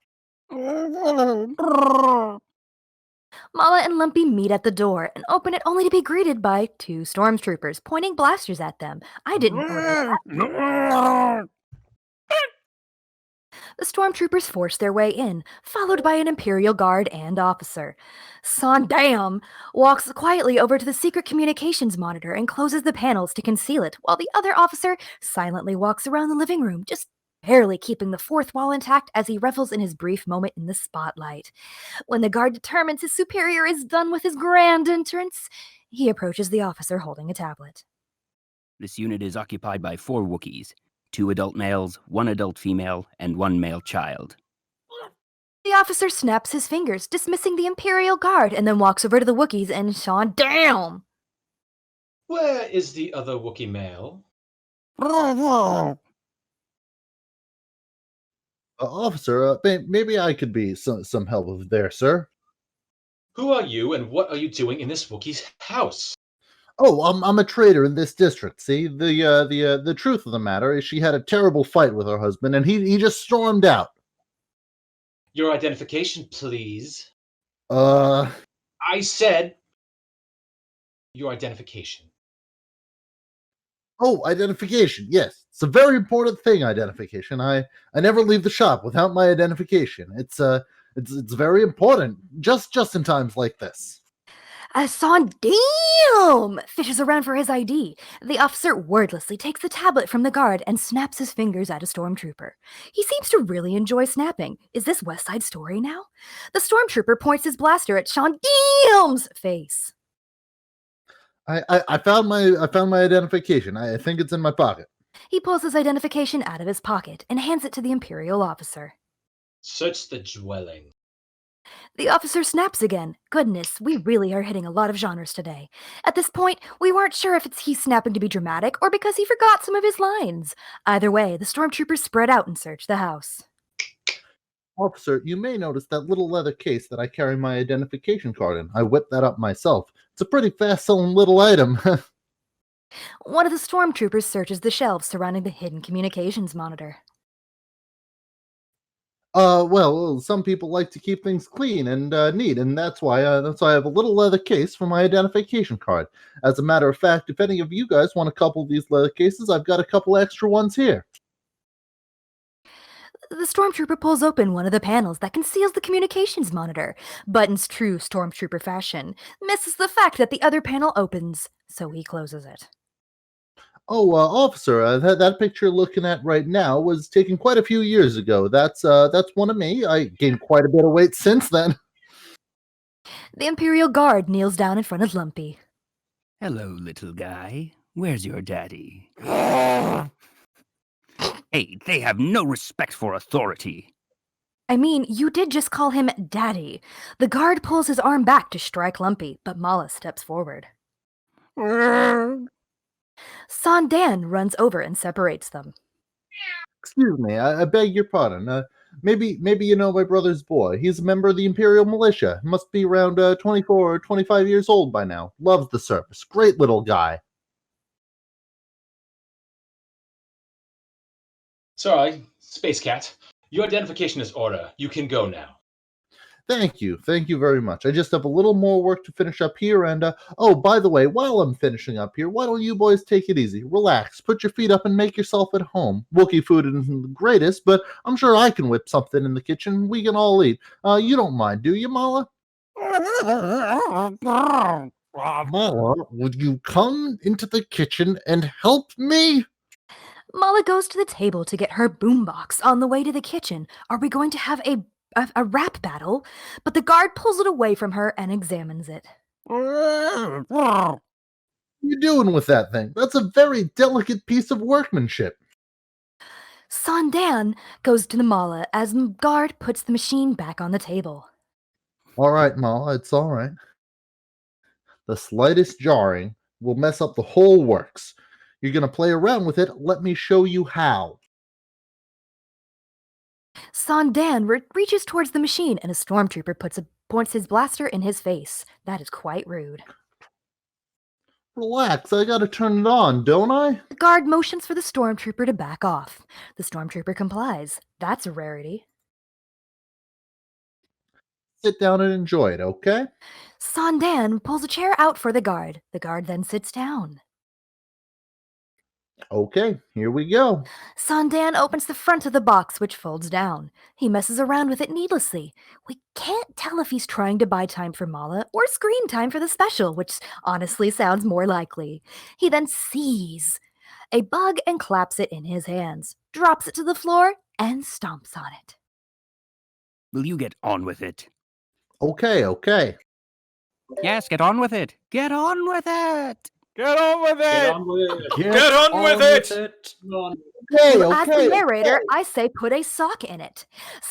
Malla and Lumpy meet at the door and open it only to be greeted by two stormtroopers pointing blasters at them. I didn't order that. The stormtroopers force their way in, followed by an Imperial guard and officer. Saun walks quietly over to the secret communications monitor and closes the panels to conceal it, while the other officer silently walks around the living room, just barely keeping the fourth wall intact as he revels in his brief moment in the spotlight. When the guard determines his superior is done with his grand entrance, he approaches the officer holding a tablet. This unit is occupied by 4 Wookiees, 2 adult males, 1 adult female, and 1 male child. The officer snaps his fingers, dismissing the Imperial Guard, and then walks over to the Wookiees and Saun down. Where is the other Wookiee male? Officer, maybe I could be some help there, sir. Who are you and what are you doing in this Wookiee's house? Oh, I'm a traitor in this district. See, the truth of the matter is she had a terrible fight with her husband, and he just stormed out. Your identification, please. Uh, I said your identification. Oh, identification. Yes, it's a very important thing. Identification. I never leave the shop without my identification. It's very important. Just in times like this. Saun, damn! Fishes around for his ID. The officer wordlessly takes the tablet from the guard and snaps his fingers at a stormtrooper. He seems to really enjoy snapping. Is this West Side Story now? The stormtrooper points his blaster at Saun Damn's face. I found my identification. I think it's in my pocket. He pulls his identification out of his pocket and hands it to the Imperial officer. Search the dwelling. The officer snaps again. Goodness, we really are hitting a lot of genres today. At this point, we weren't sure if he's snapping to be dramatic or because he forgot some of his lines. Either way, the stormtroopers spread out and search the house. Officer, you may notice that little leather case that I carry my identification card in. I whipped that up myself. It's a pretty fast-selling little item. One of the stormtroopers searches the shelves surrounding the hidden communications monitor. Well, some people like to keep things clean and neat, and that's why I have a little leather case for my identification card. As a matter of fact, if any of you guys want a couple of these leather cases, I've got a couple extra ones here. The stormtrooper pulls open one of the panels that conceals the communications monitor, but in true stormtrooper fashion, misses the fact that the other panel opens, so he closes it. Oh, officer, that picture you're looking at right now was taken quite a few years ago. That's one of me. I gained quite a bit of weight since then. The Imperial Guard kneels down in front of Lumpy. Hello, little guy. Where's your daddy? Hey, they have no respect for authority. I mean, you did just call him Daddy. The guard pulls his arm back to strike Lumpy, but Malla steps forward. Saun Dann runs over and separates them. Excuse me, I beg your pardon. Maybe you know my brother's boy. He's a member of the Imperial Militia. Must be around 24 or 25 years old by now. Loves the service. Great little guy. Sorry, Space Cat. Your identification is order. You can go now. Thank you very much. I just have a little more work to finish up here, and oh, by the way, while I'm finishing up here, why don't you boys take it easy, relax, put your feet up, and make yourself at home. Wookiee food isn't the greatest, but I'm sure I can whip something in the kitchen. We can all eat. You don't mind, do you, Malla? Malla, would you come into the kitchen and help me? Malla goes to the table to get her boombox. On the way to the kitchen, are we going to have a rap battle? But the guard pulls it away from her and examines it. What are you doing with that thing? That's a very delicate piece of workmanship. Saun Dann goes to the Malla as the guard puts the machine back on the table. All right, Malla, it's all right. The slightest jarring will mess up the whole works. You're going to play around with it. Let me show you how. Saun Dann reaches towards the machine and a stormtrooper points his blaster in his face. That is quite rude. Relax, I gotta turn it on, don't I? The guard motions for the stormtrooper to back off. The stormtrooper complies. That's a rarity. Sit down and enjoy it, okay? Saun Dann pulls a chair out for the guard. The guard then sits down. Okay, here we go. Saun Dann opens the front of the box, which folds down. He messes around with it needlessly. We can't tell if he's trying to buy time for Malla or screen time for the special, which honestly sounds more likely. He then sees a bug and claps it in his hands. drops it to the floor, and stomps on it. Will you get on with it? Okay. Yes, get on with it. Get on with it. Get on with Get it. on with it. Get on with it. As the narrator, I say put a sock in it.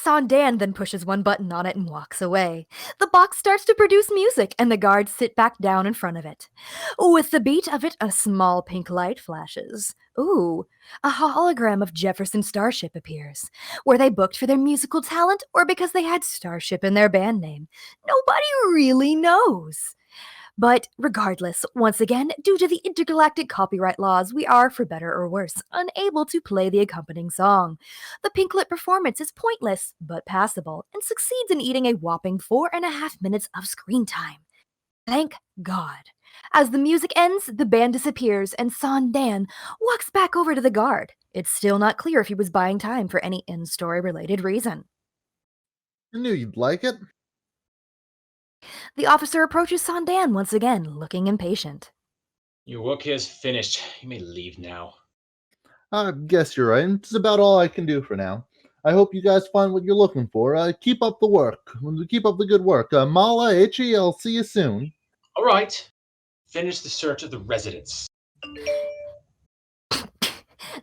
Dann then pushes one button on it and walks away. The box starts to produce music, and the guards sit back down in front of it. With the beat of it, a small pink light flashes. Ooh, a hologram of Jefferson Starship appears. Were they booked for their musical talent or because they had Starship in their band name? Nobody really knows. But regardless, once again, due to the intergalactic copyright laws, we are, for better or worse, unable to play the accompanying song. The pinklit performance is pointless, but passable, and succeeds in eating a whopping 4.5 minutes of screen time. Thank God. As the music ends, the band disappears, and Dann walks back over to the guard. It's still not clear if he was buying time for any in-story related reason. I knew you'd like it. The officer approaches Dann once again, looking impatient. Your work here is finished. You may leave now. I guess you're right. It's about all I can do for now. I hope you guys find what you're looking for. Keep up the work. Keep up the good work. Malla, Itchy, I'll see you soon. All right. Finish the search of the residence.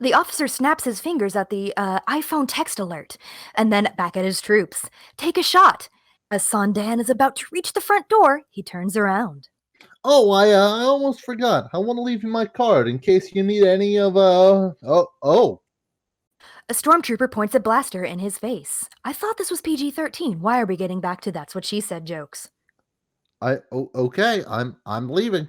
The officer snaps his fingers at the iPhone text alert, and then back at his troops. Take a shot. As Dann is about to reach the front door, he turns around. Oh, I almost forgot. I want to leave you my card in case you need any of, A stormtrooper points a blaster in his face. I thought this was PG-13. Why are we getting back to that's what she said jokes? Okay, I'm leaving.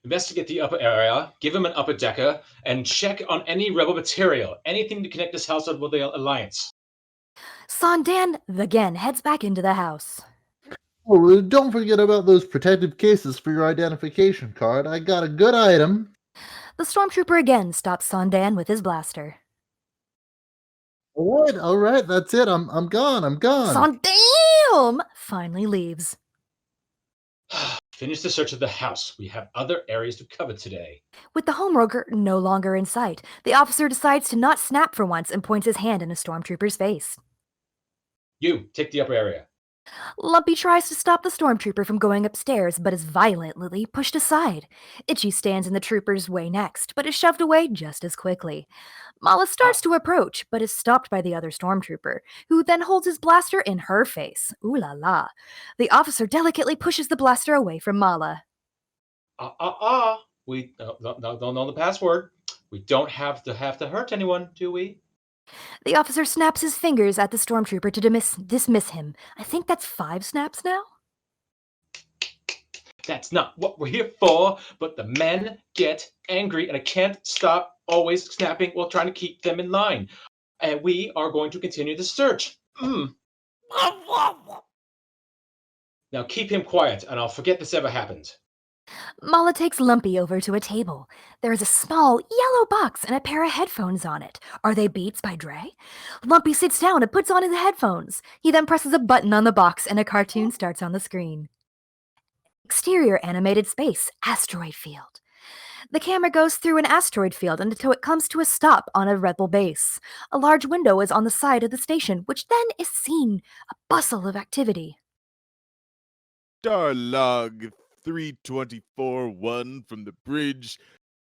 Investigate the upper area, give him an upper decker, and check on any rebel material, anything to connect this house up with the Alliance. Dann again heads back into the house. Oh, don't forget about those protective cases for your identification card. I got a good item. The stormtrooper again stops Dann with his blaster. All right, that's it. I'm gone. Dann finally leaves. Finish the search of the house. We have other areas to cover today. With the homeworker no longer in sight, the officer decides to not snap for once and points his hand in a stormtrooper's face. You, take the upper area. Lumpy tries to stop the stormtrooper from going upstairs, but is violently pushed aside. Itchy stands in the trooper's way next, but is shoved away just as quickly. Malla starts to approach, but is stopped by the other stormtrooper, who then holds his blaster in her face. Ooh la la. The officer delicately pushes the blaster away from Malla. We don't know the password. We don't have to hurt anyone, do we? The officer snaps his fingers at the stormtrooper to dismiss him. I think that's 5 snaps now? That's not what we're here for, but the men get angry and I can't stop always snapping while trying to keep them in line. And we are going to continue the search. Now keep him quiet and I'll forget this ever happened. Malla takes Lumpy over to a table. There is a small yellow box and a pair of headphones on it. Are they Beats by Dre? Lumpy sits down and puts on his headphones. He then presses a button on the box and a cartoon starts on the screen. Exterior animated space, asteroid field. The camera goes through an asteroid field until it comes to a stop on a rebel base. A large window is on the side of the station, which then is seen a bustle of activity. Star log 324-1 from the bridge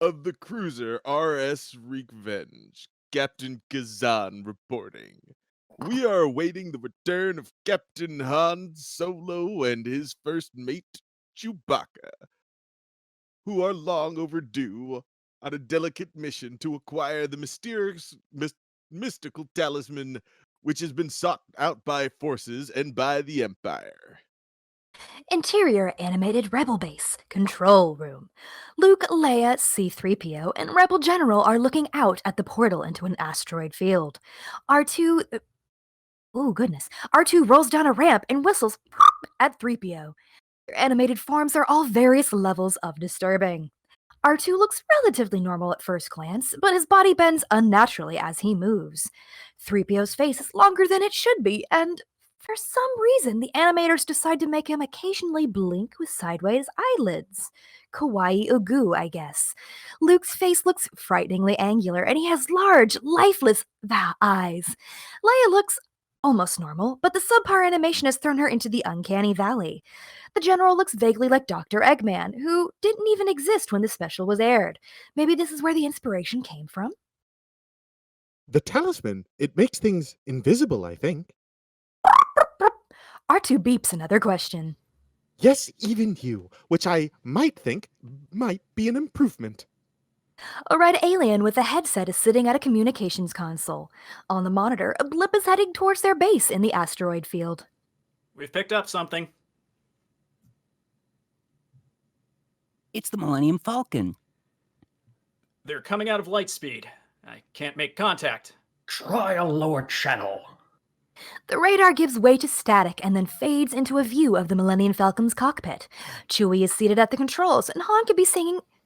of the cruiser RS Revenge. Captain Kazan reporting. We are awaiting the return of Captain Han Solo and his first mate, Chewbacca, who are long overdue on a delicate mission to acquire the mysterious, mystical talisman which has been sought out by forces and by the Empire. Interior animated rebel base, control room. Luke, Leia, C-3PO, and Rebel General are looking out at the portal into an asteroid field. R2 rolls down a ramp and whistles at 3PO. Their animated forms are all various levels of disturbing. R2 looks relatively normal at first glance, but his body bends unnaturally as he moves. 3PO's face is longer than it should be, and For some reason, the animators decide to make him occasionally blink with sideways eyelids. Kawaii ugu, I guess. Luke's face looks frighteningly angular, and he has large, lifeless eyes. Leia looks almost normal, but the subpar animation has thrown her into the uncanny valley. The general looks vaguely like Dr. Eggman, who didn't even exist when the special was aired. Maybe this is where the inspiration came from? The talisman, it makes things invisible, I think. R2 beeps another question. Yes, even you, which I might think might be an improvement. A red alien with a headset is sitting at a communications console. On the monitor, a blip is heading towards their base in the asteroid field. We've picked up something. It's the Millennium Falcon. They're coming out of light speed. I can't make contact. Try a lower channel. The radar gives way to static and then fades into a view of the Millennium Falcon's cockpit. Chewie is seated at the controls, and Han can be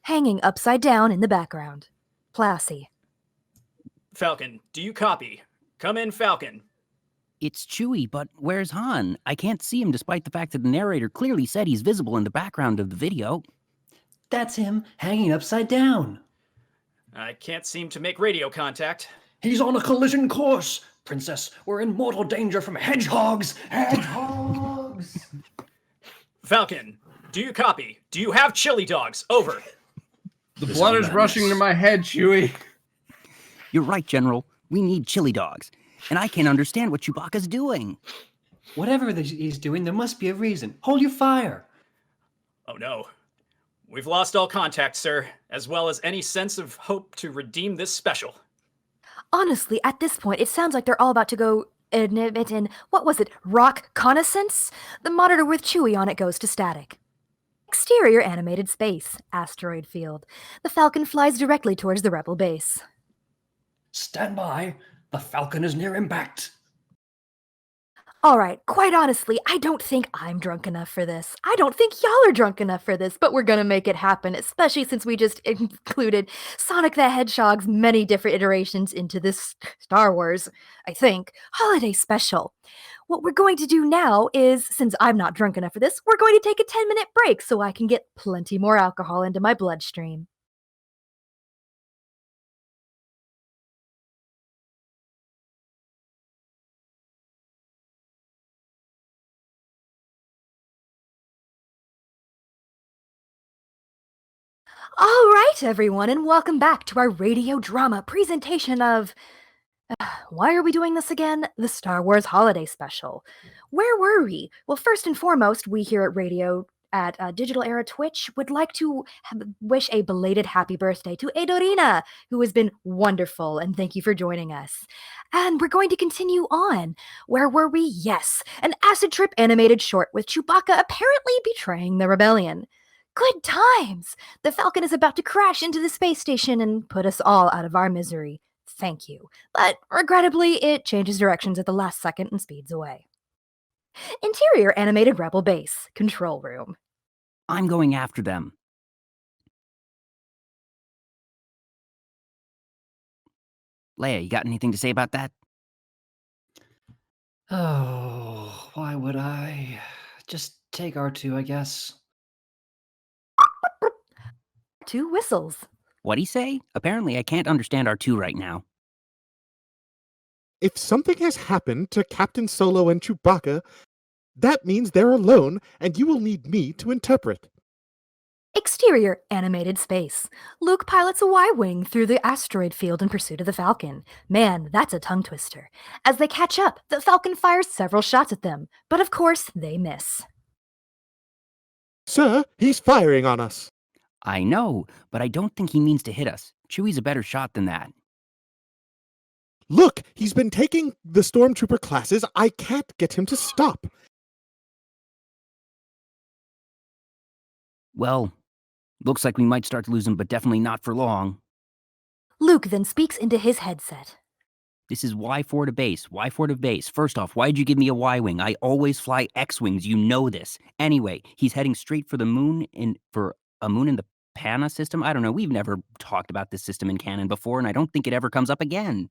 hanging upside down in the background. Plassy. Falcon, do you copy? Come in, Falcon. It's Chewie, but where's Han? I can't see him despite the fact that the narrator clearly said he's visible in the background of the video. That's him hanging upside down. I can't seem to make radio contact. He's on a collision course. Princess, we're in mortal danger from hedgehogs. Hedgehogs! Falcon, do you copy? Do you have chili dogs? Over. The blood is rushing to my head, Chewie. You're right, General. We need chili dogs. And I can't understand what Chewbacca's doing. Whatever he's doing, there must be a reason. Hold your fire. Oh no. We've lost all contact, sir, as well as any sense of hope to redeem this special. Honestly, at this point, it sounds like they're all about to go in, what was it, rock connaissance? The monitor with Chewie on it goes to static. Exterior animated space, asteroid field. The Falcon flies directly towards the Rebel base. Stand by. The Falcon is near impact. Alright, quite honestly, I don't think I'm drunk enough for this. I don't think y'all are drunk enough for this, but we're gonna make it happen, especially since we just included Sonic the Hedgehog's many different iterations into this Star Wars, I think, holiday special. What we're going to do now is, since I'm not drunk enough for this, we're going to take a 10-minute break so I can get plenty more alcohol into my bloodstream. All right, everyone, and welcome back to our radio drama presentation of... why are we doing this again? The Star Wars Holiday Special. Where were we? Well, first and foremost, we here at Radio at Digital Era Twitch would like to wish a belated happy birthday to Edorina, who has been wonderful, and thank you for joining us. And we're going to continue on. Where were we? Yes, an acid trip animated short with Chewbacca apparently betraying the rebellion. Good times! The Falcon is about to crash into the space station and put us all out of our misery. Thank you. But regrettably, it changes directions at the last second and speeds away. Interior animated Rebel base. Control room. I'm going after them. Leia, you got anything to say about that? Oh, why would I? Just take R2, I guess. 2 whistles. What'd he say? Apparently I can't understand R2 right now. If something has happened to Captain Solo and Chewbacca, that means they're alone, and you will need me to interpret. Exterior animated space. Luke pilots a Y-wing through the asteroid field in pursuit of the Falcon. Man, that's a tongue twister. As they catch up, the Falcon fires several shots at them, but of course, they miss. Sir, he's firing on us. I know, but I don't think he means to hit us. Chewie's a better shot than that. Look, he's been taking the stormtrooper classes. I can't get him to stop. Well, looks like we might start to lose him, but definitely not for long. Luke then speaks into his headset. This is Y4 to base. Y4 to base. First off, why'd you give me a Y-wing? I always fly X-wings. You know this. Anyway, he's heading straight for the moon for a moon in the Pana system? I don't know. We've never talked about this system in canon before, and I don't think it ever comes up again.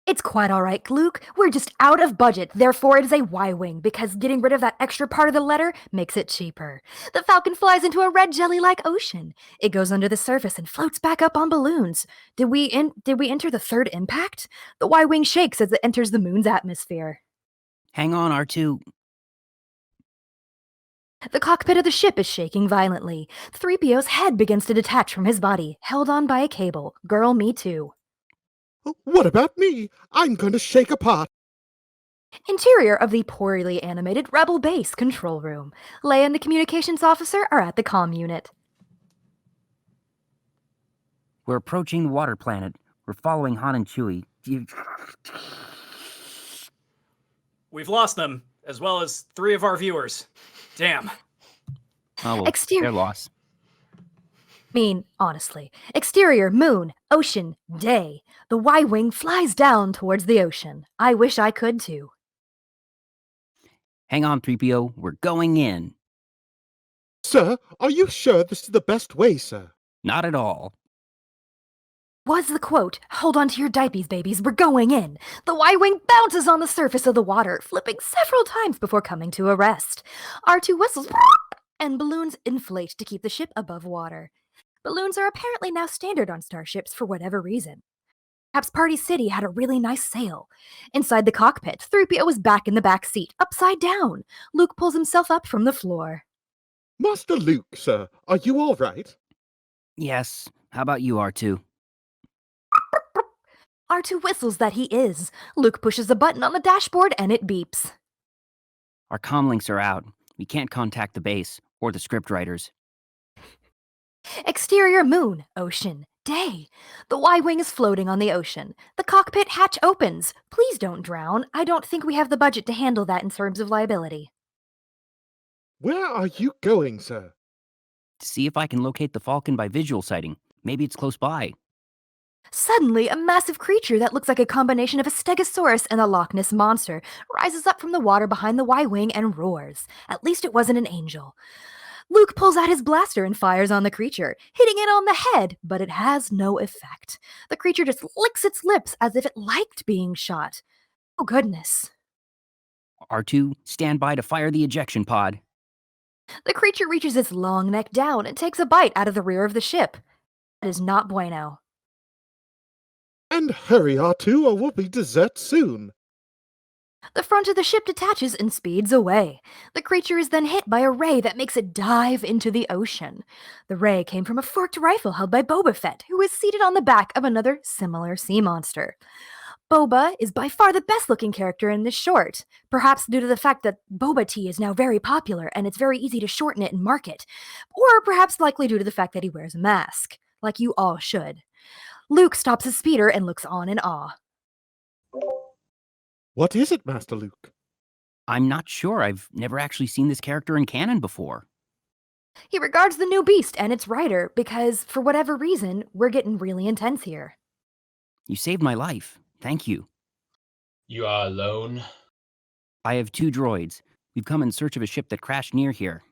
It's quite all right, Luke. We're just out of budget. Therefore, it is a Y-wing, because getting rid of that extra part of the letter makes it cheaper. The Falcon flies into a red jelly-like ocean. It goes under the surface and floats back up on balloons. Did we enter the third impact? The Y-wing shakes as it enters the moon's atmosphere. Hang on, R2. The cockpit of the ship is shaking violently. 3PO's head begins to detach from his body, held on by a cable. Girl, me too. What about me? I'm going to shake a pot. Interior of the poorly animated Rebel base control room. Leia and the communications officer are at the comm unit. We're approaching the water planet. We're following Han and Chewie. We've lost them, as well as 3 of our viewers. Damn. Oh, well, their loss. Honestly. Exterior, moon, ocean, day. The Y-wing flies down towards the ocean. I wish I could too. Hang on, 3PO. We're going in. Sir, are you sure this is the best way, sir? Not at all. Was the quote, hold on to your diapies, babies, we're going in. The Y-wing bounces on the surface of the water, flipping several times before coming to a rest. R2 whistles, and balloons inflate to keep the ship above water. Balloons are apparently now standard on starships for whatever reason. Perhaps Party City had a really nice sail. Inside the cockpit, 3PO is back in the back seat, upside down. Luke pulls himself up from the floor. Master Luke, sir, are you all right? Yes. How about you, R2? R2 whistles that he is. Luke pushes a button on the dashboard and it beeps. Our comm links are out. We can't contact the base or the scriptwriters. Exterior moon, ocean, day. The Y-wing is floating on the ocean. The cockpit hatch opens. Please don't drown. I don't think we have the budget to handle that in terms of liability. Where are you going, sir? To see if I can locate the Falcon by visual sighting. Maybe it's close by. Suddenly, a massive creature that looks like a combination of a Stegosaurus and a Loch Ness monster rises up from the water behind the Y-wing and roars. At least it wasn't an angel. Luke pulls out his blaster and fires on the creature, hitting it on the head, but it has no effect. The creature just licks its lips as if it liked being shot. Oh, goodness. R2, stand by to fire the ejection pod. The creature reaches its long neck down and takes a bite out of the rear of the ship. That is not bueno. And hurry, R2, or we'll be dessert soon. The front of the ship detaches and speeds away. The creature is then hit by a ray that makes it dive into the ocean. The ray came from a forked rifle held by Boba Fett, who is seated on the back of another similar sea monster. Boba is by far the best-looking character in this short, perhaps due to the fact that Boba tea is now very popular and it's very easy to shorten it and market, or perhaps likely due to the fact that he wears a mask, like you all should. Luke stops his speeder and looks on in awe. What is it, Master Luke? I'm not sure. I've never actually seen this character in canon before. He regards the new beast and its rider because, for whatever reason, we're getting really intense here. You saved my life. Thank you. You are alone? I have 2 droids. We've come in search of a ship that crashed near here.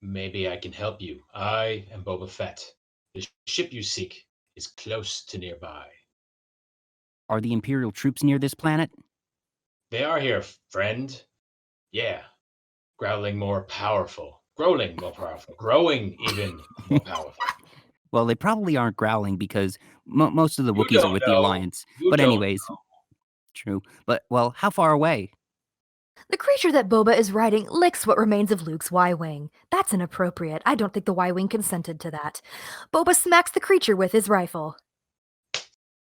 Maybe I can help you. I am Boba Fett. The ship you seek is close to nearby. Are the Imperial troops near this planet? They are here, friend. Yeah. Growling more powerful. Growling more powerful. Growing even more powerful. Well, they probably aren't growling because most of the You Wookiees are don't with the know. Alliance. You But don't anyways, know. true. But, well, how far away? The creature that Boba is riding licks what remains of Luke's Y-wing. That's inappropriate. I don't think the Y-wing consented to that. Boba smacks the creature with his rifle.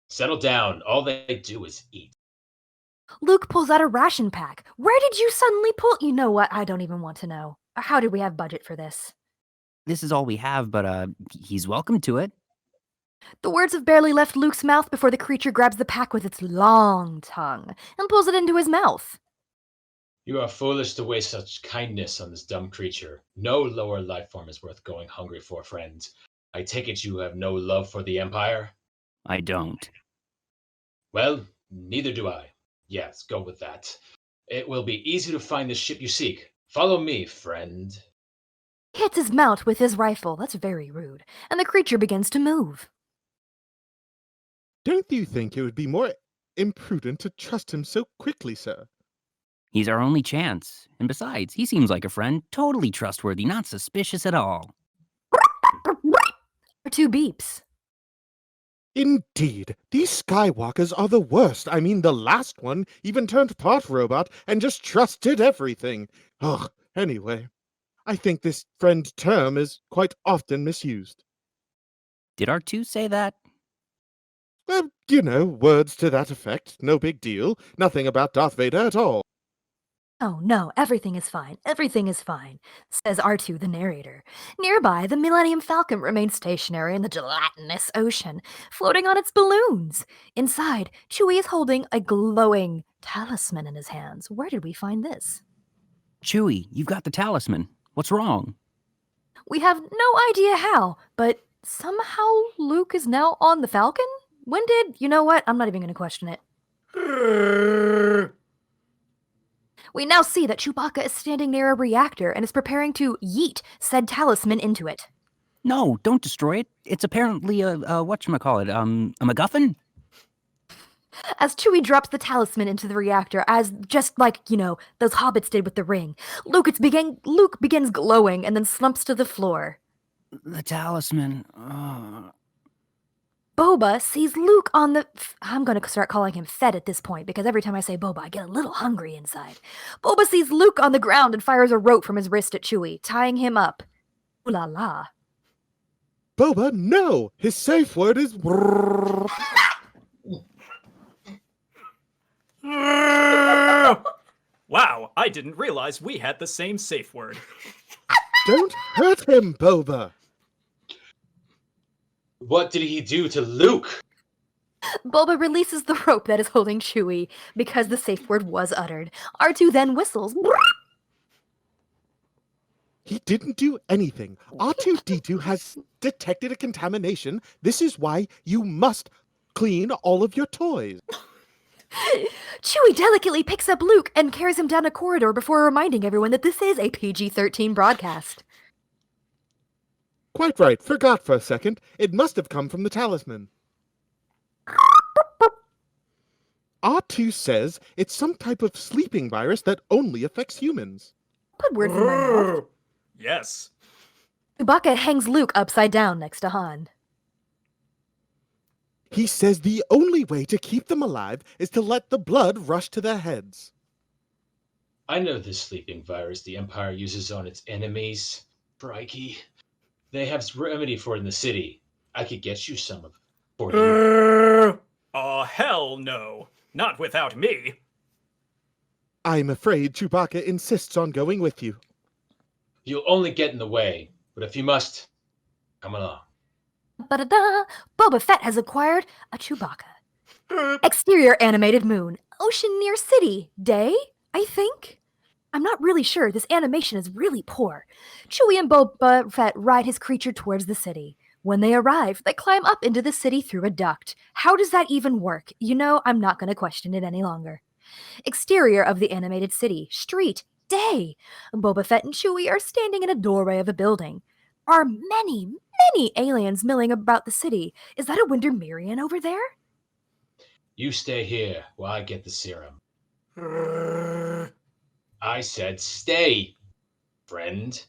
Settle down. All they do is eat. Luke pulls out a ration pack. Where did you suddenly pull? You know what? I don't even want to know. How did we have budget for this? This is all we have, but he's welcome to it. The words have barely left Luke's mouth before the creature grabs the pack with its long tongue and pulls it into his mouth. You are foolish to waste such kindness on this dumb creature. No lower life form is worth going hungry for, friend. I take it you have no love for the Empire? I don't. Well, neither do I. Yes, go with that. It will be easy to find the ship you seek. Follow me, friend. He hits his mount with his rifle. That's very rude. And the creature begins to move. Don't you think it would be more imprudent to trust him so quickly, sir. He's our only chance. And besides, he seems like a friend, totally trustworthy, not suspicious at all. Or two beeps. Indeed, these Skywalkers are the worst. I mean, the last one even turned part robot and just trusted everything. Ugh, anyway, I think this friend term is quite often misused. Did R2 say that? Well, you know, words to that effect. No big deal. Nothing about Darth Vader at all. Oh no, everything is fine, says R2 the narrator. Nearby, the Millennium Falcon remains stationary in the gelatinous ocean, floating on its balloons. Inside, Chewie is holding a glowing talisman in his hands. Where did we find this? Chewie, you've got the talisman. What's wrong? We have no idea how, but somehow Luke is now on the Falcon? When did... You know what? I'm not even going to question it. We now see that Chewbacca is standing near a reactor and is preparing to yeet said talisman into it. No, don't destroy it. It's apparently a whatchamacallit, a MacGuffin? As Chewie drops the talisman into the reactor, as just like, you know, those hobbits did with the ring, Luke begins glowing and then slumps to the floor. The talisman. Boba sees Luke on the... I'm going to start calling him Fett at this point, because every time I say Boba, I get a little hungry inside. Boba sees Luke on the ground and fires a rope from his wrist at Chewie, tying him up. Ooh la la. Boba, no! His safe word is... Wow, I didn't realize we had the same safe word. Don't hurt him, Boba! What did he do to Luke? Boba releases the rope that is holding Chewie because the safe word was uttered. R2 then whistles. He didn't do anything. R2-D2 has detected a contamination. This is why you must clean all of your toys. Chewie delicately picks up Luke and carries him down a corridor before reminding everyone that this is a PG-13 broadcast. Quite right. Forgot for a second. It must have come from the talisman. R2 says it's some type of sleeping virus that only affects humans. Put words in my mouth. Yes. Chewbacca hangs Luke upside down next to Han. He says the only way to keep them alive is to let the blood rush to their heads. I know this sleeping virus the Empire uses on its enemies. Crikey. They have remedy for it in the city. I could get you some of it for you. Oh, hell no. Not without me. I'm afraid Chewbacca insists on going with you. You'll only get in the way, but if you must, come along. Ba-da-da! Boba Fett has acquired a Chewbacca. Exterior animated moon. Ocean near city. Day, I think? I'm not really sure. This animation is really poor. Chewie and Boba Fett ride his creature towards the city. When they arrive, they climb up into the city through a duct. How does that even work? You know, I'm not going to question it any longer. Exterior of the animated city. Street. Day. Boba Fett and Chewie are standing in a doorway of a building. Are many aliens milling about the city. Is that a Windermerian over there? You stay here while I get the serum. I said stay, friend.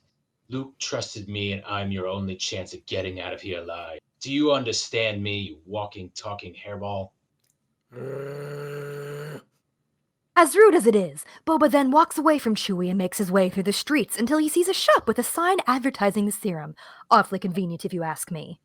Luke trusted me and I'm your only chance at getting out of here alive. Do you understand me, you walking, talking hairball? As rude as it is, Boba then walks away from Chewie and makes his way through the streets until he sees a shop with a sign advertising the serum. Awfully convenient if you ask me.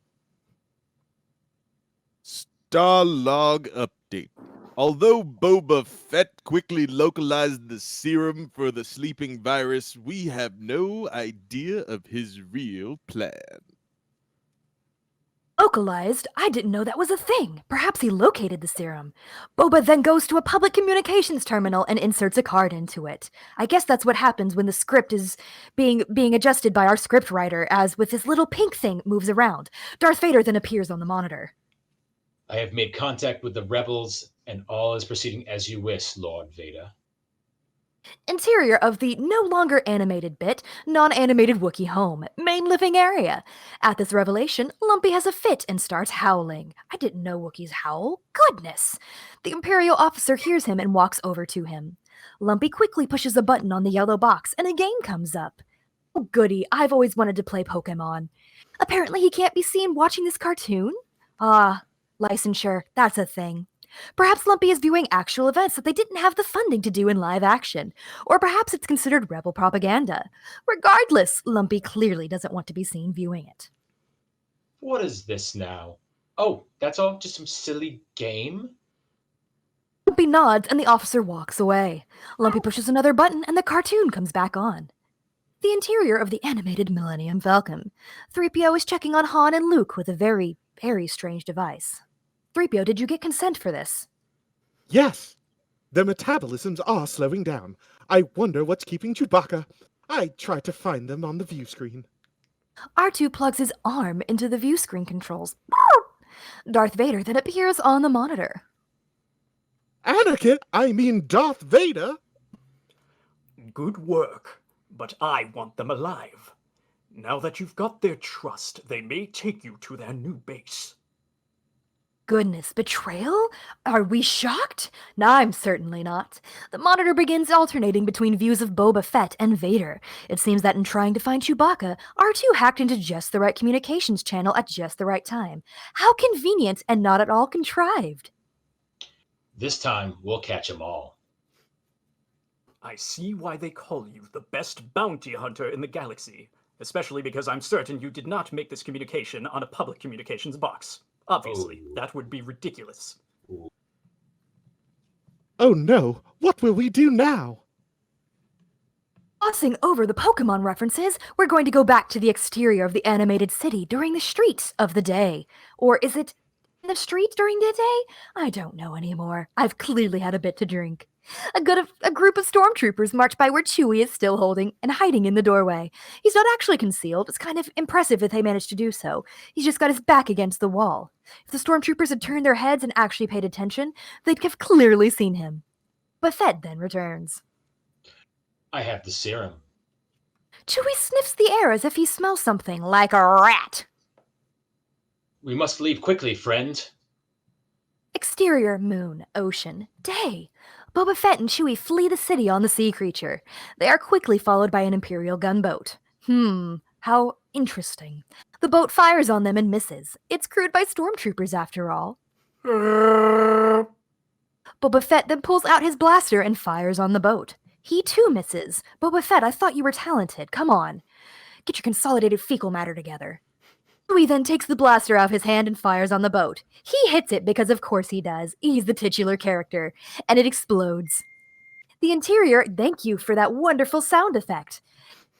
Star log update. Although Boba Fett quickly localized the serum for the sleeping virus, we have no idea of his real plan. Localized? I didn't know that was a thing. Perhaps he located the serum. Boba then goes to a public communications terminal and inserts a card into it. I guess that's what happens when the script is being adjusted by our script writer, as with this little pink thing moves around. Darth Vader then appears on the monitor. I have made contact with the rebels, and all is proceeding as you wish, Lord Vader. Interior of the no longer animated bit, non-animated Wookiee home, main living area. At this revelation, Lumpy has a fit and starts howling. I didn't know Wookiees howl. Goodness! The Imperial officer hears him and walks over to him. Lumpy quickly pushes a button on the yellow box and a game comes up. Oh goody, I've always wanted to play Pokemon. Apparently he can't be seen watching this cartoon? Ah, licensure, that's a thing. Perhaps Lumpy is viewing actual events that they didn't have the funding to do in live action, or perhaps it's considered rebel propaganda. Regardless, Lumpy clearly doesn't want to be seen viewing it. What is this now? Oh, that's all? Just some silly game? Lumpy nods and the officer walks away. Lumpy pushes another button and the cartoon comes back on. The interior of the animated Millennium Falcon. 3PO is checking on Han and Luke with a very, very strange device. 3PO, did you get consent for this? Yes. Their metabolisms are slowing down. I wonder what's keeping Chewbacca. I tried to find them on the view screen. R2 plugs his arm into the view screen controls. Darth Vader then appears on the monitor. Anakin? I mean Darth Vader? Good work, but I want them alive. Now that you've got their trust, they may take you to their new base. Goodness, betrayal? Are we shocked? No, I'm certainly not. The monitor begins alternating between views of Boba Fett and Vader. It seems that in trying to find Chewbacca, R2 hacked into just the right communications channel at just the right time. How convenient and not at all contrived. This time, we'll catch 'em all. I see why they call you the best bounty hunter in the galaxy, especially because I'm certain you did not make this communication on a public communications box. Obviously, that would be ridiculous. Oh no, what will we do now? Glossing over the Pokemon references, we're going to go back to the exterior of the animated city during the streets of the day. Or is it in the streets during the day? I don't know anymore. I've clearly had a bit to drink. A group of stormtroopers march by where Chewie is still holding and hiding in the doorway. He's not actually concealed. It's kind of impressive if they managed to do so. He's just got his back against the wall. If the stormtroopers had turned their heads and actually paid attention, they'd have clearly seen him. But Fett then returns. I have the serum. Chewie sniffs the air as if he smells something like a rat. We must leave quickly, friend. Exterior, moon, ocean, day. Boba Fett and Chewie flee the city on the sea creature. They are quickly followed by an Imperial gunboat. How interesting. The boat fires on them and misses. It's crewed by stormtroopers after all. Boba Fett then pulls out his blaster and fires on the boat. He too misses. Boba Fett, I thought you were talented. Come on. Get your consolidated fecal matter together. Chewie then takes the blaster out of his hand and fires on the boat. He hits it because of course he does. He's the titular character. And it explodes. The interior, thank you for that wonderful sound effect.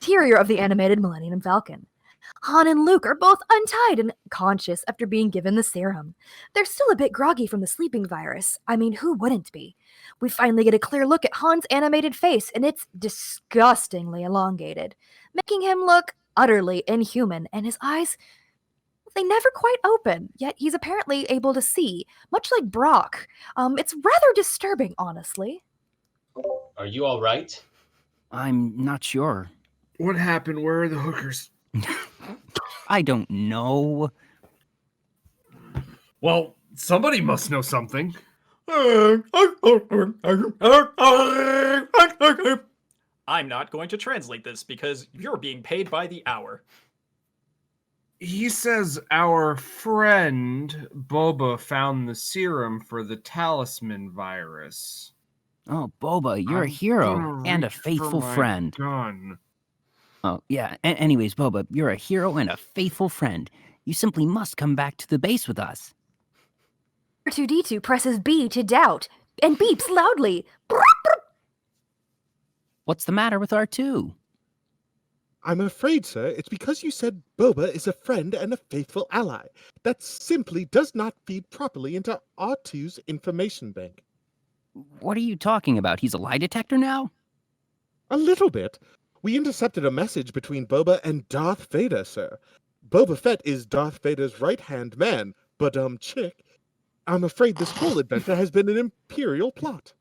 Interior of the animated Millennium Falcon. Han and Luke are both untied and conscious after being given the serum. They're still a bit groggy from the sleeping virus. I mean, who wouldn't be? We finally get a clear look at Han's animated face, and it's disgustingly elongated, making him look utterly inhuman, and his eyes, they never quite open, yet he's apparently able to see, much like Brock. It's rather disturbing, honestly. Are you all right? I'm not sure. What happened? Where are the hookers? I don't know. Well, somebody must know something. I'm not going to translate this because you're being paid by the hour. He says our friend Boba found the serum for the talisman virus. Oh, Boba, you're a hero and a faithful friend. Gun. Oh, yeah. Anyways, Boba, you're a hero and a faithful friend. You simply must come back to the base with us. R2-D2 presses B to doubt and beeps loudly. What's the matter with R2? I'm afraid, sir, it's because you said Boba is a friend and a faithful ally. That simply does not feed properly into R2's information bank. What are you talking about? He's a lie detector now? A little bit. We intercepted a message between Boba and Darth Vader, sir. Boba Fett is Darth Vader's right-hand man, but chick. I'm afraid this whole adventure has been an Imperial plot.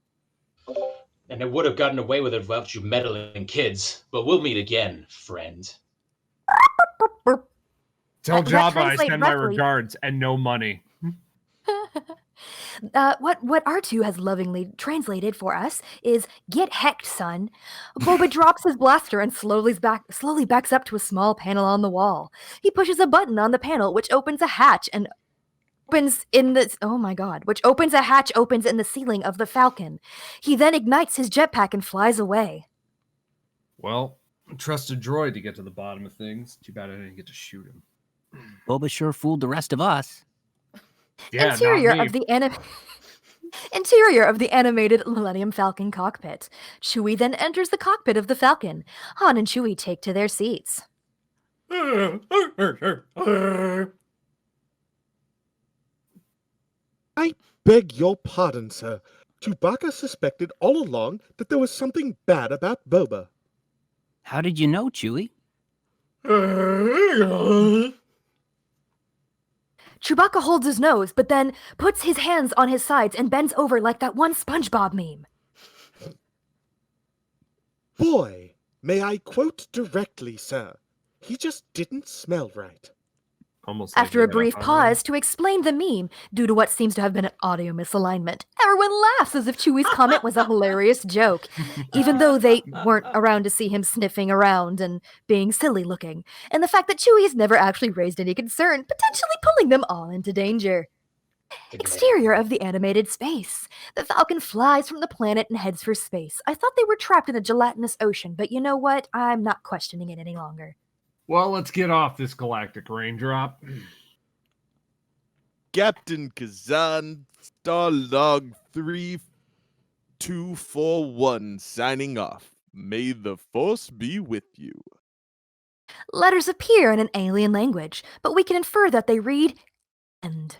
And I would have gotten away with it without you meddling kids. But we'll meet again, friend. Tell That Jabba I translate send my roughly- regards and no money. What R2 has lovingly translated for us is "Get hecked, son." Boba drops his blaster and slowly backs up to a small panel on the wall. He pushes a button on the panel, which opens a hatch and opens in the opens in the ceiling of the Falcon. He then ignites his jetpack and flies away. Well, trust a droid to get to the bottom of things. Too bad I didn't get to shoot him. Boba sure fooled the rest of us. Yeah, Interior not of me. the Interior of the animated Millennium Falcon cockpit. Chewie then enters the cockpit of the Falcon. Han and Chewie take to their seats. I beg your pardon, sir. Chewbacca suspected all along that there was something bad about Boba. How did you know, Chewie? Chewbacca holds his nose, but then puts his hands on his sides and bends over like that one SpongeBob meme. Boy, may I quote directly, sir. He just didn't smell right. Almost like After you a got brief on pause to explain the meme, due to what seems to have been an audio misalignment, everyone laughs as if Chewie's comment was a hilarious joke, even though they weren't around to see him sniffing around and being silly looking, and the fact that Chewie has never actually raised any concern, potentially pulling them all into danger. Exterior of the animated space. The Falcon flies from the planet and heads for space. I thought they were trapped in a gelatinous ocean, but you know what? I'm not questioning it any longer. Well, let's get off this galactic raindrop. Captain Kazan, Star Log 3241 signing off. May the Force be with you. Letters appear in an alien language, but we can infer that they read "end."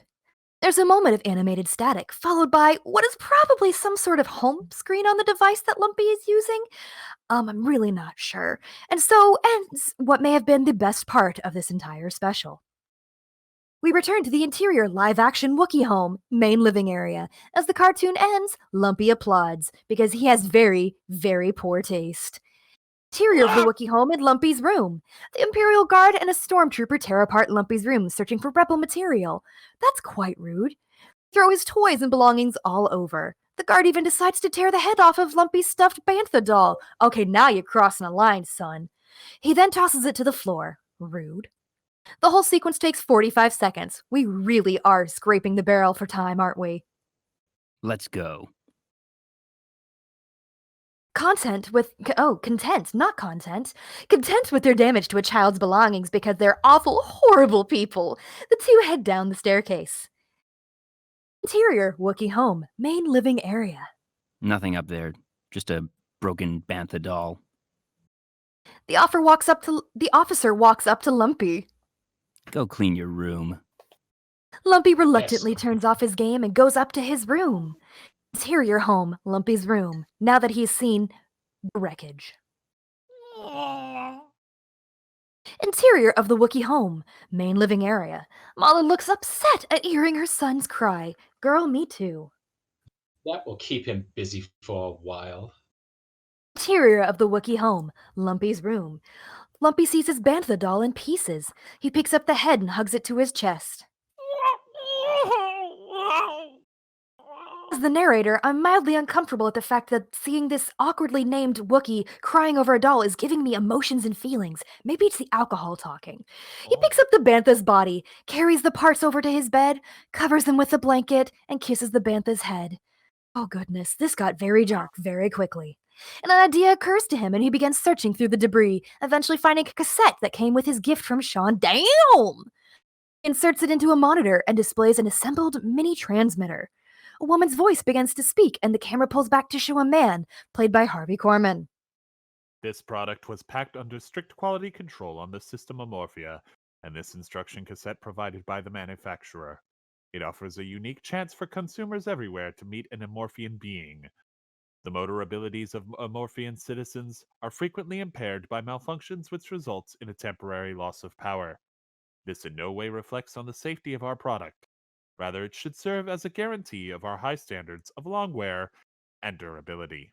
There's a moment of animated static, followed by what is probably some sort of home screen on the device that Lumpy is using. I'm really not sure. And so ends what may have been the best part of this entire special. We return to the interior live-action Wookiee home, main living area. As the cartoon ends, Lumpy applauds, because he has very, very poor taste. Interior of the Wookiee home in Lumpy's room. The Imperial Guard and a stormtrooper tear apart Lumpy's room, searching for rebel material. That's quite rude. Throw his toys and belongings all over. The guard even decides to tear the head off of Lumpy's stuffed Bantha doll. Okay, now you're crossing a line, son. He then tosses it to the floor. Rude. The whole sequence takes 45 seconds. We really are scraping the barrel for time, aren't we? Let's go. Content, not content. Content with their damage to a child's belongings because they're awful, horrible people. The two head down the staircase. Interior, Wookiee home, main living area. Nothing up there. Just a broken Bantha doll. The officer walks up to Lumpy. Go clean your room. Lumpy reluctantly turns off his game and goes up to his room. Interior home, Lumpy's room, now that he's seen the wreckage. Interior of the Wookiee home, main living area. Malla looks upset at hearing her son's cry. Girl, me too. That will keep him busy for a while. Interior of the Wookiee home, Lumpy's room. Lumpy sees his Bantha doll in pieces. He picks up the head and hugs it to his chest. As the narrator, I'm mildly uncomfortable at the fact that seeing this awkwardly named Wookiee crying over a doll is giving me emotions and feelings. Maybe it's the alcohol talking. He picks up the Bantha's body, carries the parts over to his bed, covers them with a blanket, and kisses the Bantha's head. Oh goodness, this got very dark very quickly. And an idea occurs to him, and he begins searching through the debris, eventually finding a cassette that came with his gift from Sean. Damn! He inserts it into a monitor and displays an assembled mini transmitter. A woman's voice begins to speak, and the camera pulls back to show a man, played by Harvey Korman. This product was packed under strict quality control on the system Amorphia, and this instruction cassette provided by the manufacturer. It offers a unique chance for consumers everywhere to meet an Amorphian being. The motor abilities of Amorphian citizens are frequently impaired by malfunctions which results in a temporary loss of power. This in no way reflects on the safety of our product. Rather, it should serve as a guarantee of our high standards of long wear and durability.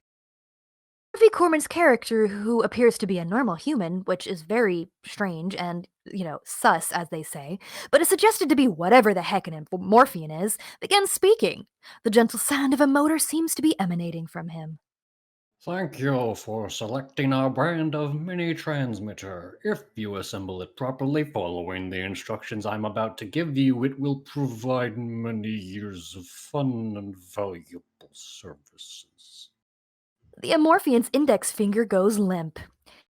Sophie Corman's character, who appears to be a normal human, which is very strange and, sus, as they say, but is suggested to be whatever the heck an Amorphian is, begins speaking. The gentle sound of a motor seems to be emanating from him. Thank you for selecting our brand of mini transmitter. If you assemble it properly following the instructions I'm about to give you, it will provide many years of fun and valuable services. The Amorphian's index finger goes limp.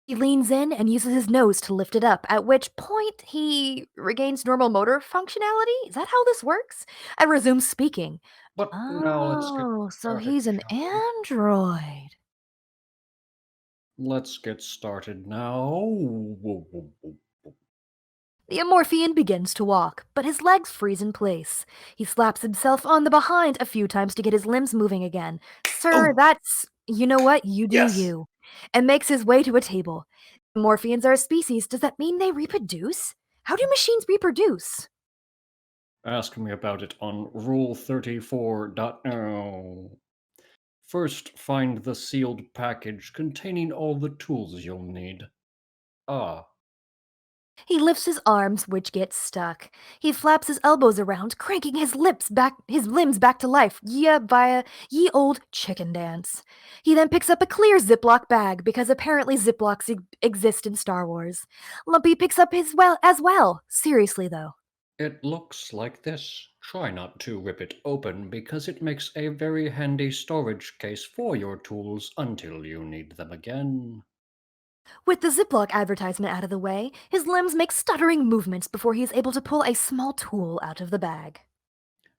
He leans in and uses his nose to lift it up, at which point he regains normal motor functionality? Is that how this works? And resumes speaking. But now let's get Oh, so started, he's an shall we? android. Let's get started now. The Amorphian begins to walk, but his legs freeze in place. He slaps himself on the behind a few times to get his limbs moving again. Sir, that's. You know what? You do Yes. you. And makes his way to a table. Amorphians are a species. Does that mean they reproduce? How do machines reproduce? Ask me about it on Rule 34.0. First, find the sealed package containing all the tools you'll need. Ah, He lifts his arms, which get stuck. He flaps his elbows around, cranking his limbs back to life, via ye old chicken dance. He then picks up a clear Ziploc bag, because apparently Ziplocs exist in Star Wars. Lumpy picks up his as well. Seriously, though. it looks like this. Try not to rip it open because it makes a very handy storage case for your tools until you need them again. With the Ziploc advertisement out of the way, his limbs make stuttering movements before he is able to pull a small tool out of the bag.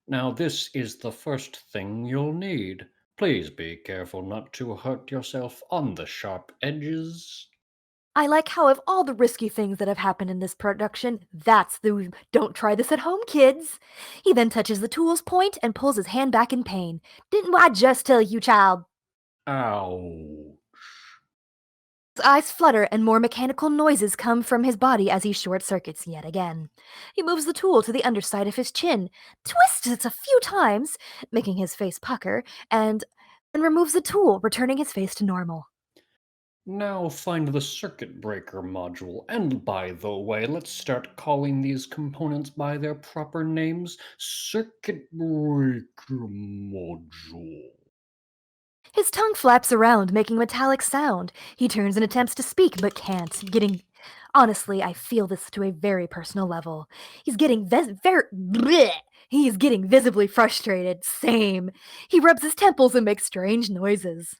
Now this is the first thing you'll need. Please be careful not to hurt yourself on the sharp edges. I like how of all the risky things that have happened in this production, that's the don't try this at home, kids. He then touches the tool's point and pulls his hand back in pain. Didn't I just tell you, child? Ow. His eyes flutter and more mechanical noises come from his body as he short circuits yet again. He moves the tool to the underside of his chin, twists it a few times, making his face pucker, and then removes the tool, returning his face to normal. Now find the circuit breaker module. And by the way, let's start calling these components by their proper names. Circuit breaker module. His tongue flaps around, making metallic sound. He turns and attempts to speak, but can't, getting... Honestly, I feel this to a very personal level. He's getting He's getting visibly frustrated. Same. He rubs his temples and makes strange noises.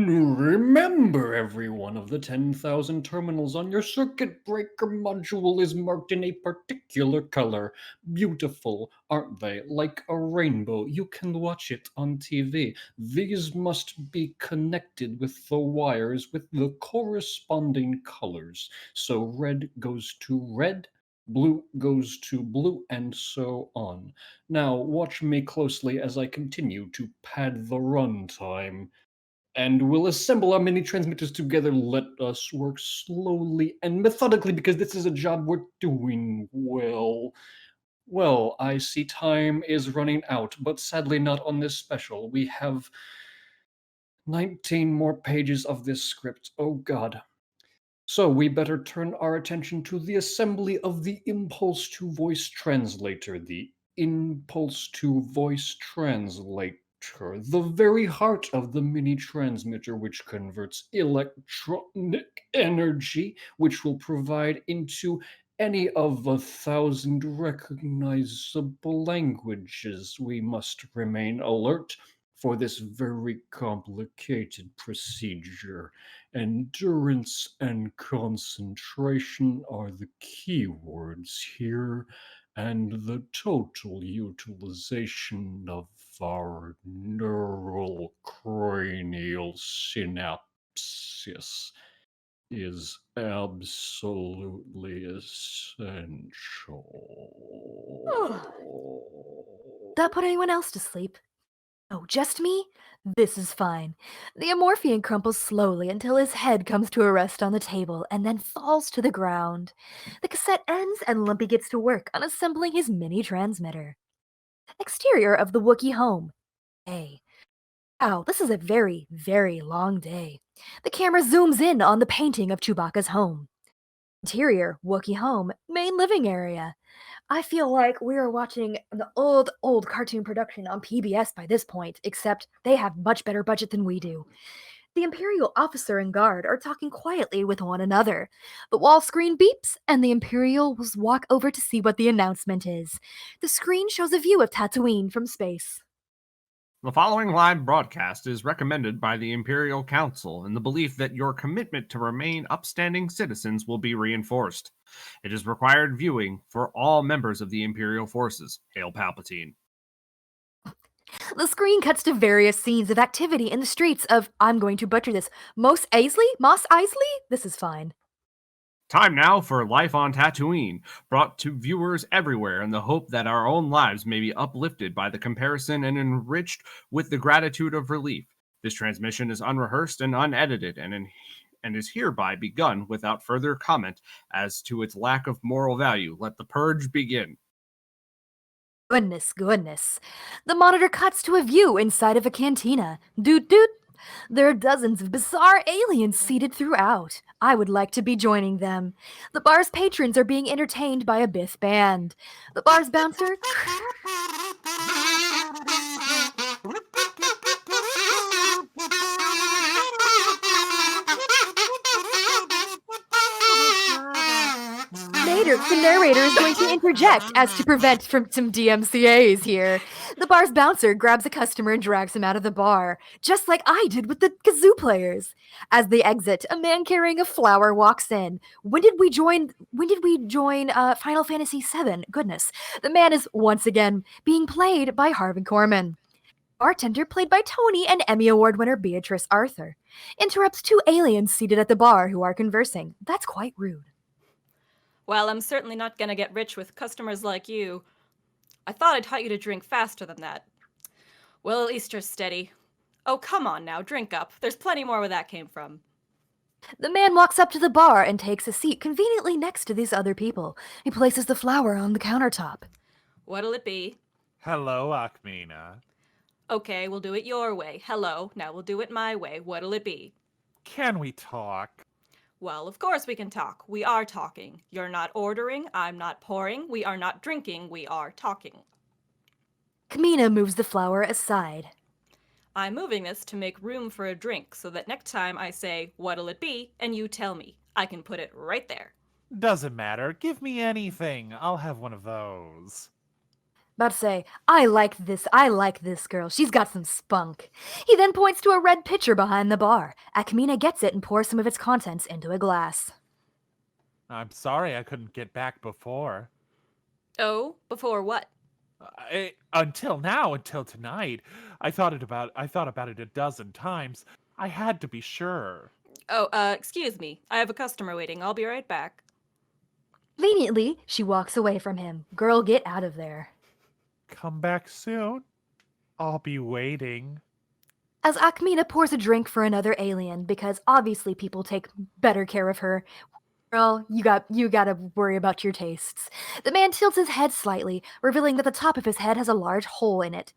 Remember, every one of the 10,000 terminals on your circuit breaker module is marked in a particular color. Beautiful, aren't they? Like a rainbow. You can watch it on TV. These must be connected with the wires with the corresponding colors. So red goes to red, blue goes to blue, and so on. Now, watch me closely as I continue to pad the runtime. And we'll assemble our mini transmitters together. Let us work slowly and methodically because this is a job we're doing well. Well, I see time is running out, but sadly not on this special. We have 19 more pages of this script. Oh god. So we better turn our attention to the assembly of the impulse to voice translator, the impulse to voice translator, the very heart of the mini transmitter, which converts electronic energy, which will provide into any of 1,000 recognizable languages. We must remain alert for this very complicated procedure. Endurance and concentration are the key words here, and the total utilization of our neural cranial synapses is absolutely essential. That put anyone else to sleep? Oh, just me? This is fine. The Amorphian crumples slowly until his head comes to a rest on the table and then falls to the ground. The cassette ends and Lumpy gets to work on assembling his mini transmitter. Exterior of the Wookiee home. A. Wow, this is a very, very long day. The camera zooms in on the painting of Chewbacca's home. Interior, Wookiee home, main living area. I feel like we are watching the old cartoon production on PBS by this point, except they have much better budget than we do. The Imperial officer and guard are talking quietly with one another. The wall screen beeps, and the Imperials walk over to see what the announcement is. The screen shows a view of Tatooine from space. The following live broadcast is recommended by the Imperial Council in the belief that your commitment to remain upstanding citizens will be reinforced. It is required viewing for all members of the Imperial forces. Hail Palpatine. The screen cuts to various scenes of activity in the streets of, I'm going to butcher this, Mos Eisley? This is fine. Time now for Life on Tatooine, brought to viewers everywhere in the hope that our own lives may be uplifted by the comparison and enriched with the gratitude of relief. This transmission is unrehearsed and unedited and is hereby begun without further comment as to its lack of moral value. Let the purge begin. Goodness. The monitor cuts to a view inside of a cantina. Doot doot. There are dozens of bizarre aliens seated throughout. I would like to be joining them. The bar's patrons are being entertained by a Biff band. The bar's bouncer... The narrator is going to interject as to prevent from some DMCAs here. The bar's bouncer grabs a customer and drags him out of the bar, just like I did with the kazoo players. As they exit, a man carrying a flower walks in. When did we join Final Fantasy VII? Goodness. The man is once again being played by Harvey Korman. Bartender, played by Tony and Emmy Award winner Beatrice Arthur, interrupts two aliens seated at the bar who are conversing. That's quite rude. Well, I'm certainly not gonna get rich with customers like you. I thought I taught you to drink faster than that. Well, at least you're steady. Oh, come on now, drink up. There's plenty more where that came from. The man walks up to the bar and takes a seat conveniently next to these other people. He places the flower on the countertop. What'll it be? Hello, Ackmena. Okay, we'll do it your way. Hello, now we'll do it my way. What'll it be? Can we talk? Well, of course we can talk. We are talking. You're not ordering, I'm not pouring, we are not drinking, we are talking. Ackmena moves the flower aside. I'm moving this to make room for a drink so that next time I say, what'll it be, and you tell me. I can put it right there. Doesn't matter. Give me anything. I'll have one of those. About to say, I like this girl. She's got some spunk. He then points to a red pitcher behind the bar. Ackmena gets it and pours some of its contents into a glass. I'm sorry I couldn't get back before. Oh, before what? Until now, until tonight. I thought about it a dozen times. I had to be sure. Oh, excuse me. I have a customer waiting. I'll be right back. Conveniently, she walks away from him. Girl, get out of there. Come back soon. I'll be waiting. As Ackmena pours a drink for another alien, because obviously people take better care of her. Girl, you gotta worry about your tastes. The man tilts his head slightly, revealing that the top of his head has a large hole in it.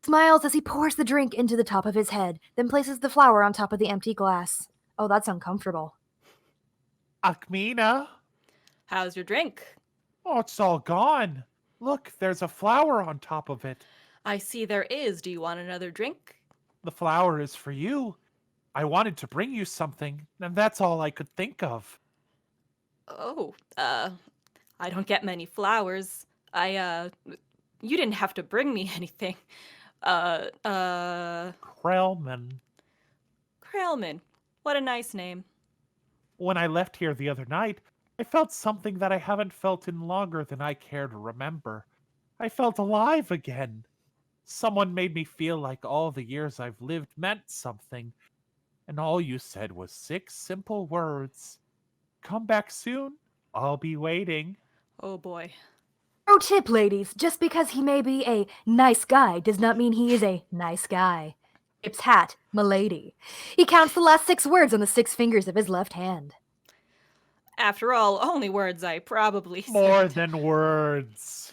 Smiles as he pours the drink into the top of his head, then places the flower on top of the empty glass. Oh, that's uncomfortable. Ackmena? How's your drink? Oh, it's all gone. Look, there's a flower on top of it. I see there is. Do you want another drink? The flower is for you. I wanted to bring you something, and that's all I could think of. Oh, I don't get many flowers. You didn't have to bring me anything. Krellman. Krellman. What a nice name. When I left here the other night, I felt something that I haven't felt in longer than I care to remember. I felt alive again. Someone made me feel like all the years I've lived meant something. And all you said was 6 simple words. Come back soon. I'll be waiting. Oh boy. Pro tip, ladies. Just because he may be a nice guy does not mean he is a nice guy. Tips hat, m'lady. He counts the last 6 words on the 6 fingers of his left hand. After all, only words I probably said. More than words.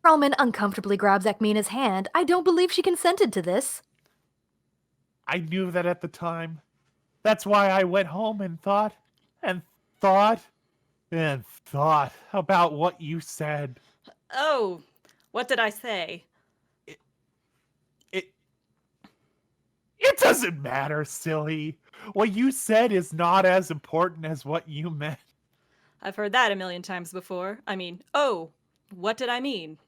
Krellman uncomfortably grabs Ackmena's hand. I don't believe she consented to this. I knew that at the time. That's why I went home and thought, and thought, and thought about what you said. Oh, what did I say? It doesn't matter, silly. What you said is not as important as what you meant. I've heard that a million times before. I mean, oh, what did I mean?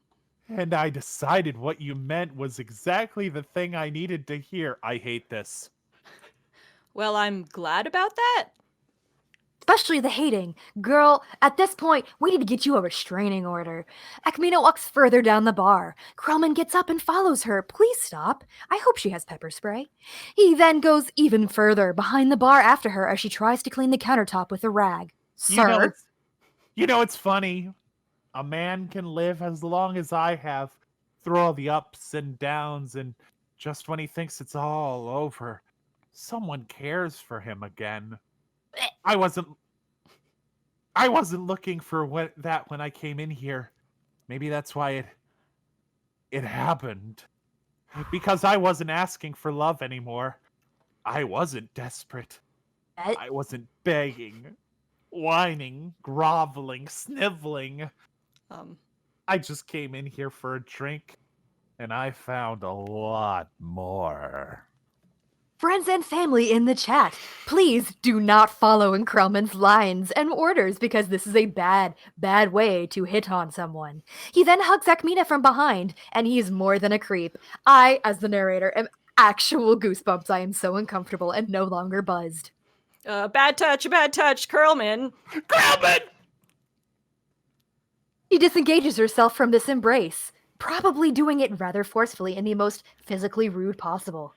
And I decided what you meant was exactly the thing I needed to hear. I hate this. Well, I'm glad about that. Especially the hating. Girl, at this point, we need to get you a restraining order. Ackmena walks further down the bar. Krellman gets up and follows her. Please stop. I hope she has pepper spray. He then goes even further behind the bar after her as she tries to clean the countertop with a rag. Sir? It's funny. A man can live as long as I have, through all the ups and downs, and just when he thinks it's all over, someone cares for him again. I wasn't looking for that when I came in here. Maybe that's why it happened. Because I wasn't asking for love anymore. I wasn't desperate. I wasn't begging, whining, groveling, sniveling. I just came in here for a drink, and I found a lot more. Friends and family in the chat, please do not follow in Krellman's lines and orders because this is a bad, bad way to hit on someone. He then hugs Ackmena from behind, and he is more than a creep. I, as the narrator, am actual goosebumps. I am so uncomfortable and no longer buzzed. Bad touch, Krellman. Krellman! She disengages herself from this embrace, probably doing it rather forcefully in the most physically rude possible.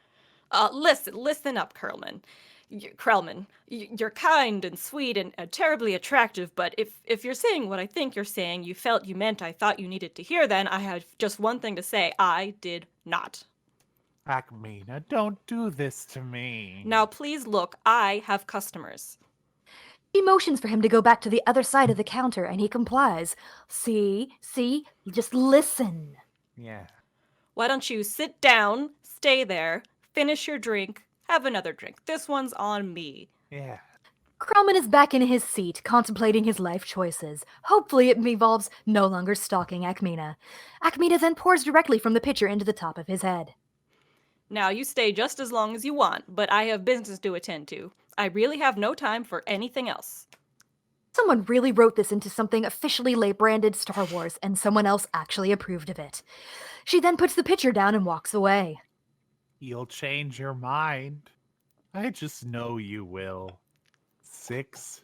Listen up, Krellman. Krellman, you're kind and sweet and terribly attractive, but if you're saying what I think you're saying, you felt you meant I thought you needed to hear, then I have just one thing to say. I did not. Ackmena, don't do this to me. Now, please look, I have customers. She motions for him to go back to the other side of the counter, and he complies. See? Just listen. Yeah. Why don't you sit down, stay there, finish your drink, have another drink. This one's on me. Yeah. Krellman is back in his seat, contemplating his life choices. Hopefully it involves no longer stalking Ackmena. Ackmena then pours directly from the pitcher into the top of his head. Now, you stay just as long as you want, but I have business to attend to. I really have no time for anything else. Someone really wrote this into something officially branded Star Wars, and someone else actually approved of it. She then puts the pitcher down and walks away. You'll change your mind. I just know you will. 6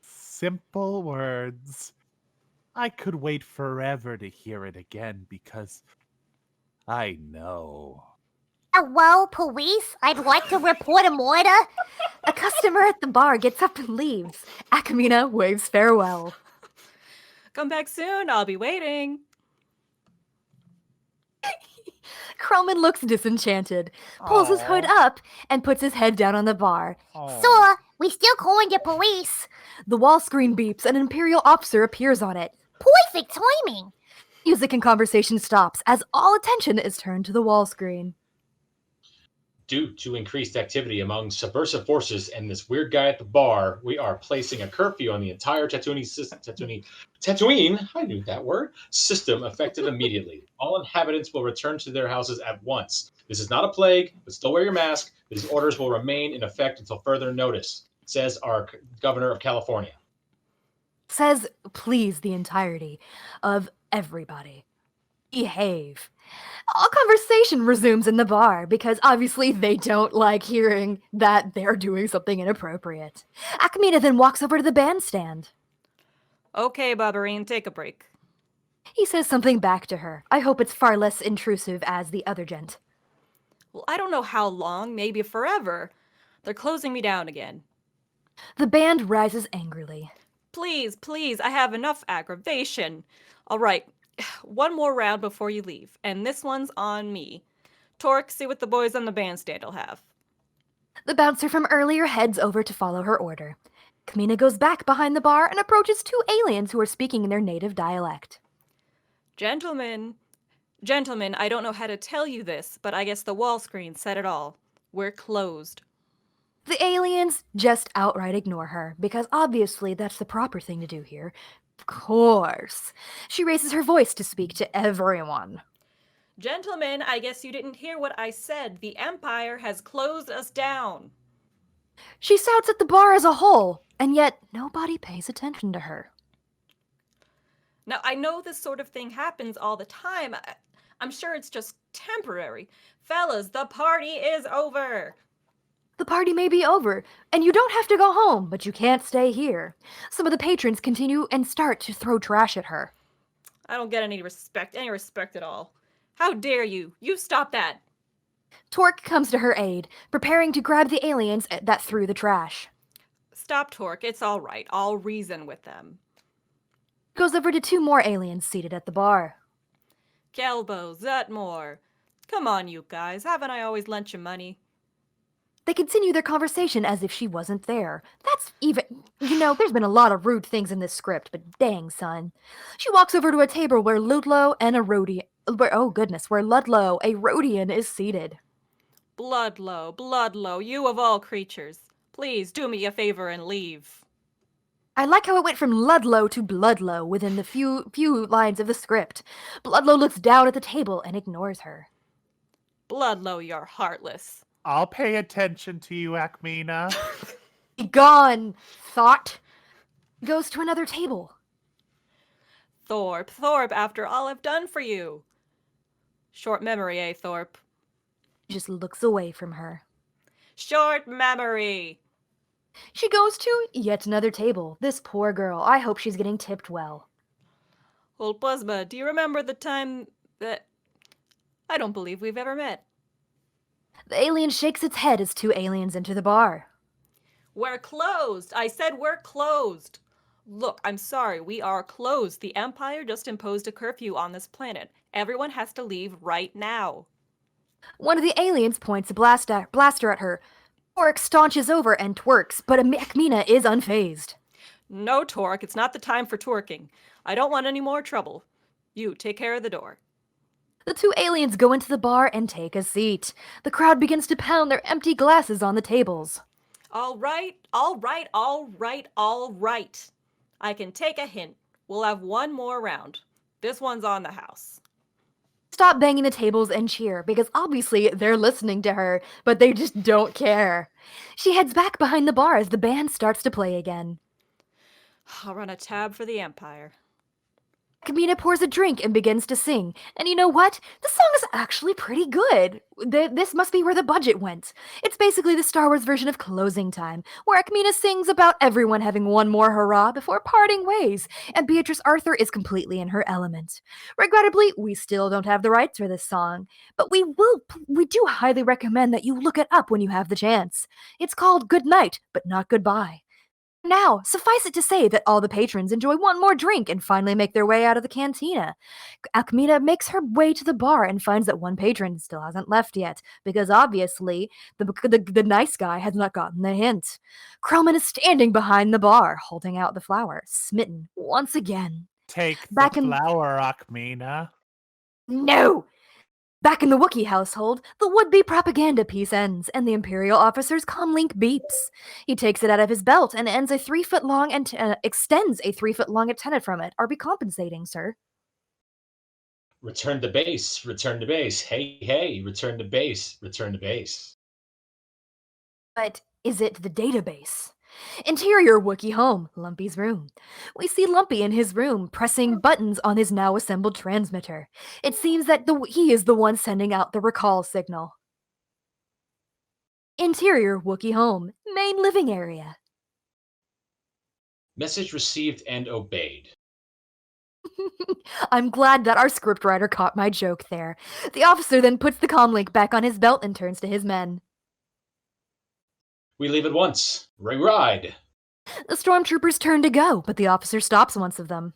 simple words. I could wait forever to hear it again because I know. Hello, police? I'd like to report a murder. A customer at the bar gets up and leaves. Ackmena waves farewell. Come back soon, I'll be waiting. Krellman looks disenchanted, pulls his hood up, and puts his head down on the bar. Sir, we still calling the police. The wall screen beeps, and an Imperial officer appears on it. Perfect timing. Music and conversation stops as all attention is turned to the wall screen. Due to increased activity among subversive forces and this weird guy at the bar, we are placing a curfew on the entire Tatooine system. Tatooine, I knew that word, system effective immediately. All inhabitants will return to their houses at once. This is not a plague, but still wear your mask. These orders will remain in effect until further notice, says our governor of California. Says, please, the entirety of everybody. Behave. All conversation resumes in the bar because obviously they don't like hearing that they're doing something inappropriate. Ackmena then walks over to the bandstand. Okay, Barbarine, take a break. He says something back to her. I hope it's far less intrusive as the other gent. Well, I don't know how long, maybe forever. They're closing me down again. The band rises angrily. Please, I have enough aggravation. All right, one more round before you leave, and this one's on me. Torque, see what the boys on the bandstand will have. The bouncer from earlier heads over to follow her order. Ackmena goes back behind the bar and approaches 2 aliens who are speaking in their native dialect. Gentlemen, I don't know how to tell you this, but I guess the wall screen said it all. We're closed. The aliens just outright ignore her, because obviously that's the proper thing to do here. Of course. She raises her voice to speak to everyone. Gentlemen, I guess you didn't hear what I said. The Empire has closed us down. She shouts at the bar as a whole, and yet nobody pays attention to her. Now, I know this sort of thing happens all the time. I'm sure it's just temporary. Fellas, the party is over. The party may be over, and you don't have to go home, but you can't stay here. Some of the patrons continue and start to throw trash at her. I don't get any respect at all. How dare you? You stop that. Torque comes to her aid, preparing to grab the aliens that threw the trash. Stop, Torque. It's all right. I'll reason with them. Goes over to 2 more aliens seated at the bar. Kelbo, Zutmore. Come on, you guys. Haven't I always lent you money? They continue their conversation as if she wasn't there. That's even... there's been a lot of rude things in this script, but dang, son. She walks over to a table where Ludlow and a Rodian... where Ludlow, a Rodian, is seated. Bloodlow, you of all creatures. Please do me a favor and leave. I like how it went from Ludlow to Bloodlow within the few lines of the script. Bloodlow looks down at the table and ignores her. Bloodlow, you're heartless. I'll pay attention to you, Ackmena. Be gone, thought. Goes to another table. Thorpe, after all I've done for you. Short memory, eh, Thorpe? Just looks away from her. Short memory. She goes to yet another table. This poor girl. I hope she's getting tipped well. Old Plasma, do you remember the time that... I don't believe we've ever met. The alien shakes its head as 2 aliens enter the bar. We're closed. I said we're closed. Look, I'm sorry. We are closed. The Empire just imposed a curfew on this planet. Everyone has to leave right now. One of the aliens points a blaster at her. Torque staunches over and twerks, but Ackmena is unfazed. No, Torque. It's not the time for twerking. I don't want any more trouble. You, take care of the door. The 2 aliens go into the bar and take a seat. The crowd begins to pound their empty glasses on the tables. All right. I can take a hint. We'll have one more round. This one's on the house. Stop banging the tables and cheer, because obviously they're listening to her, but they just don't care. She heads back behind the bar as the band starts to play again. I'll run a tab for the Empire. Ackmena pours a drink and begins to sing. And you know what? The song is actually pretty good. This must be where the budget went. It's basically the Star Wars version of Closing Time, where Ackmena sings about everyone having one more hurrah before parting ways, and Beatrice Arthur is completely in her element. Regrettably, we still don't have the rights for this song, but we do highly recommend that you look it up when you have the chance. It's called Good Night, but not Goodbye. Now, suffice it to say that all the patrons enjoy one more drink and finally make their way out of the cantina. Ackmena makes her way to the bar and finds that one patron still hasn't left yet, because obviously the nice guy has not gotten the hint. Krellman is standing behind the bar, holding out the flower, smitten once again. Take the flower, Ackmena. No! Back in the Wookiee household, the would-be propaganda piece ends, and the Imperial officer's comlink beeps. He takes it out of his belt and extends a 3-foot-long antenna from it. Are we compensating, sir? Return to base. Hey, return to base. But is it the database? Interior Wookiee home, Lumpy's room. We see Lumpy in his room, pressing buttons on his now assembled transmitter. It seems that he is the one sending out the recall signal. Interior Wookiee home, main living area. Message received and obeyed. I'm glad that our scriptwriter caught my joke there. The officer then puts the comlink back on his belt and turns to his men. We leave at once. Ride. The stormtroopers turn to go, but the officer stops one of them.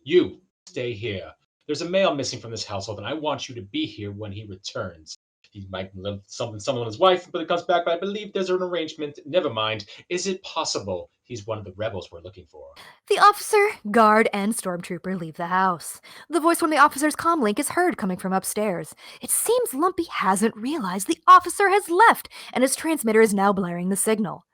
You, stay here. There's a male missing from this household, and I want you to be here when he returns. He might live someone with his wife, but it comes back, but I believe there's an arrangement. Never mind. Is it possible He's one of the rebels we're looking for. The officer, guard, and stormtrooper leave the house. The voice from the officer's comlink is heard coming from upstairs. It seems Lumpy hasn't realized the officer has left, and his transmitter is now blaring the signal.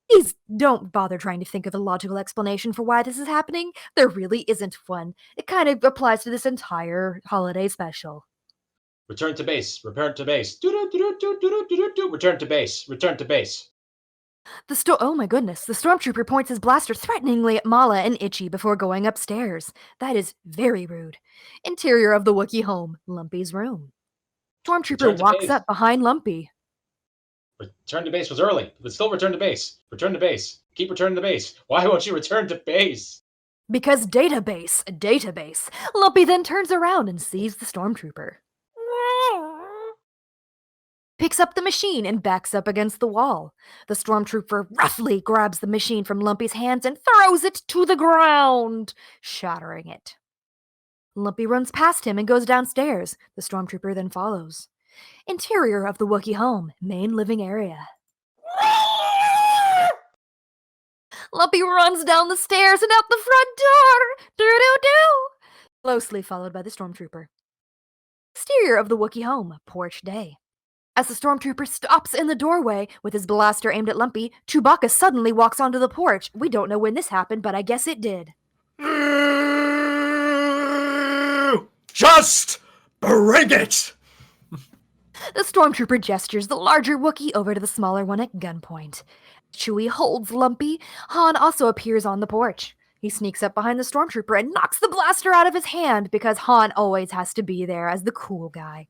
Please don't bother trying to think of a logical explanation for why this is happening. There really isn't one. It kind of applies to this entire holiday special. Return to base. Return to base. Return to base. Return to base. Oh my goodness, the stormtrooper points his blaster threateningly at Malla and Itchy before going upstairs. That is very rude. Interior of the Wookiee home, Lumpy's room. Stormtrooper walks up behind Lumpy. Return to base was early, but still return to base. Return to base. Keep returning to base. Why won't you return to base? Because database, a database. Lumpy then turns around and sees the stormtrooper. Picks up the machine and backs up against the wall. The stormtrooper roughly grabs the machine from Lumpy's hands and throws it to the ground, shattering it. Lumpy runs past him and goes downstairs. The stormtrooper then follows. Interior of the Wookiee home, main living area. Lumpy runs down the stairs and out the front door. Doo-doo-doo. Closely followed by the stormtrooper. Exterior of the Wookiee home, porch day. As the stormtrooper stops in the doorway with his blaster aimed at Lumpy, Chewbacca suddenly walks onto the porch. We don't know when this happened, but I guess it did. Just bring it! The stormtrooper gestures the larger Wookiee over to the smaller one at gunpoint. Chewie holds Lumpy. Han also appears on the porch. He sneaks up behind the stormtrooper and knocks the blaster out of his hand because Han always has to be there as the cool guy.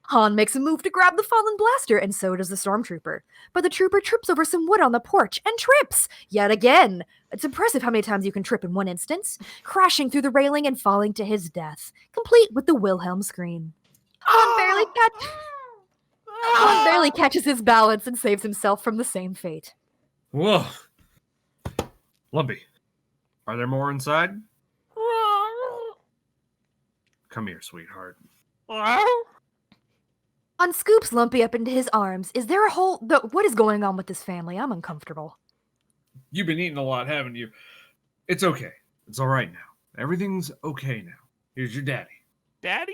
Han makes a move to grab the fallen blaster, and so does the stormtrooper. But the trooper trips over some wood on the porch and trips yet again. It's impressive how many times you can trip in one instance, crashing through the railing and falling to his death, complete with the Wilhelm scream. Han barely catches his balance and saves himself from the same fate. Whoa. Lumpy, are there more inside? Come here, sweetheart. Han scoops Lumpy up into his arms. Is there a whole... What is going on with this family? I'm uncomfortable. You've been eating a lot, haven't you? It's okay. It's all right now. Everything's okay now. Here's your daddy. Daddy?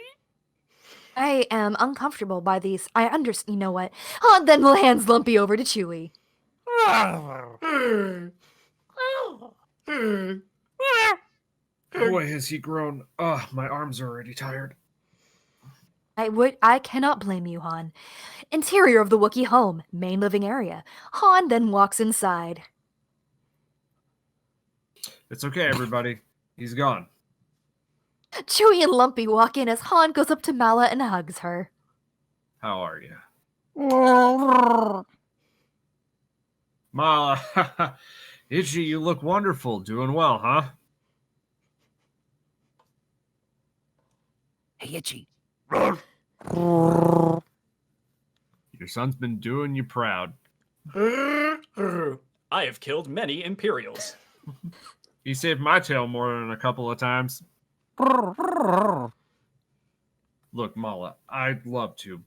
I am uncomfortable by these. I understand. You know what? Han then hands Lumpy over to Chewie. Boy, has he grown. My arms are already tired. I cannot blame you, Han. Interior of the Wookiee home, main living area. Han then walks inside. It's okay, everybody. He's gone. Chewie and Lumpy walk in as Han goes up to Malla and hugs her. How are you? Malla, Itchy, you look wonderful. Doing well, huh? Hey, Itchy. Your son's been doing you proud. I have killed many Imperials. He saved my tail more than a couple of times. Look, Malla, I'd love to,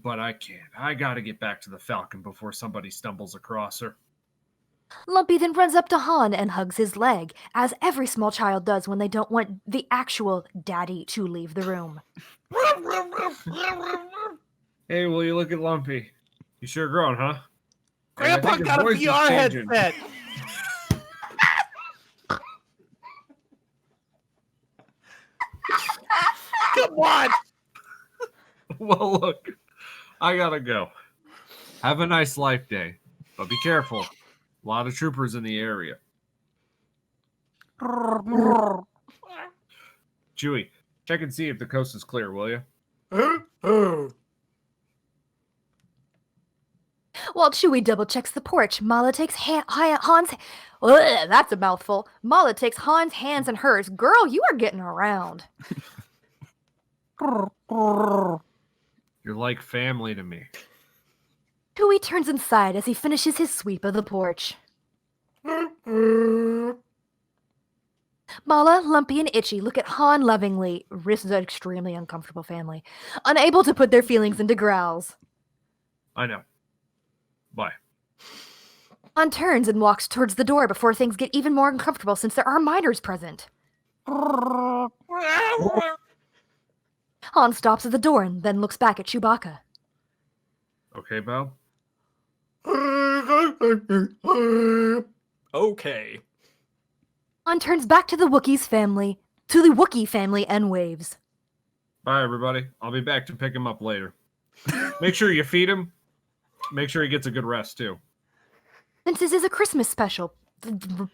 but I can't. I gotta get back to the Falcon before somebody stumbles across her. Lumpy then runs up to Han and hugs his leg, as every small child does when they don't want the actual daddy to leave the room. Hey, will you look at Lumpy? You sure grown, huh? Grandpa got a VR headset. Come on. Well, look, I gotta go. Have a nice life day, but be careful. A lot of troopers in the area. Chewie, check and see if the coast is clear, will you? While Chewie double-checks the porch, Malla takes Han's... Ugh, that's a mouthful. Malla takes Han's hands in hers. Girl, you are getting around. You're like family to me. Chewie turns inside as he finishes his sweep of the porch. Malla, Lumpy, and Itchy look at Han lovingly. This is an extremely uncomfortable family. Unable to put their feelings into growls. I know. Bye. Han turns and walks towards the door before things get even more uncomfortable since there are minors present. Han stops at the door and then looks back at Chewbacca. Okay, pal? Okay. Han turns back to the Wookiee family and waves. Bye, everybody. I'll be back to pick him up later. Make sure you feed him. Make sure he gets a good rest, too. Since this is a Christmas special,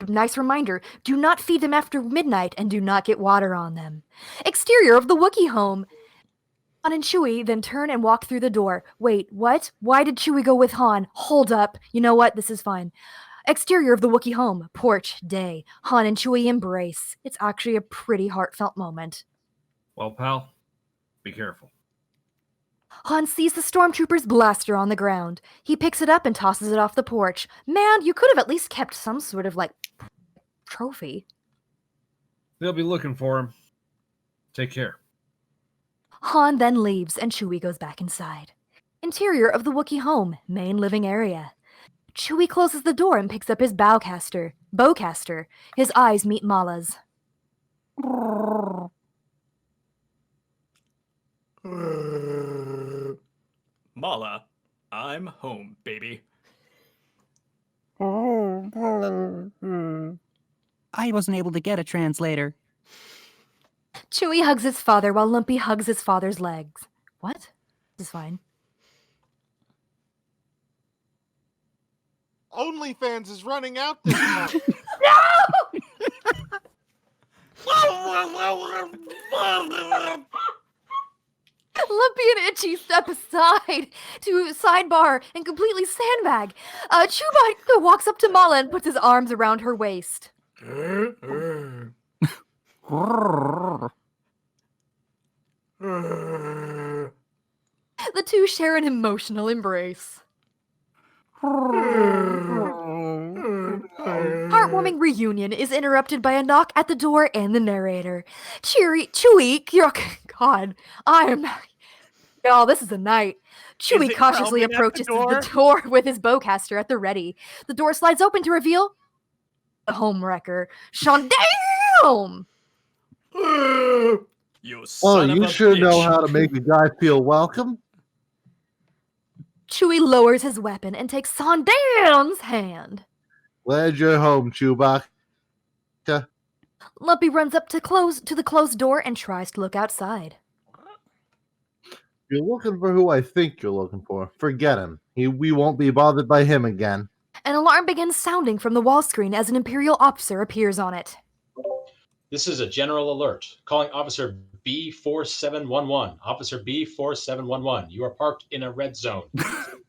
nice reminder, do not feed them after midnight and do not get water on them. Exterior of the Wookiee home. Han and Chewie then turn and walk through the door. Wait, what? Why did Chewie go with Han? Hold up. You know what? This is fine. Exterior of the Wookiee home. Porch, day. Han and Chewie embrace. It's actually a pretty heartfelt moment. Well, pal, be careful. Han sees the stormtrooper's blaster on the ground. He picks it up and tosses it off the porch. Man, you could have at least kept some sort of, trophy. They'll be looking for him. Take care. Han then leaves and Chewie goes back inside. Interior of the Wookiee home, main living area. Chewie closes the door and picks up his bowcaster. His eyes meet Malla's. Malla, I'm home, baby. I wasn't able to get a translator. Chewie hugs his father while Lumpy hugs his father's legs. What? This is fine. OnlyFans is running out this month. Lumpy and Itchy step aside to sidebar and completely sandbag. Chewbacca walks up to Malla and puts his arms around her waist. The two share an emotional embrace. Heartwarming reunion is interrupted by a knock at the door and the narrator. Chewie, God, y'all, this is a night. Chewie cautiously approaches the door with his bowcaster at the ready. The door slides open to reveal the homewrecker, Sean. Damn! You son of a sure bitch. know how to make a guy feel welcome. Chewie lowers his weapon and takes Sandan's hand. Glad you're home, Chewbacca. Lumpy runs up to the closed door and tries to look outside. You're looking for who I think you're looking for. Forget him. We won't be bothered by him again. An alarm begins sounding from the wall screen as an Imperial officer appears on it. This is a general alert. Calling Officer B4711. Officer B4711. You are parked in a red zone.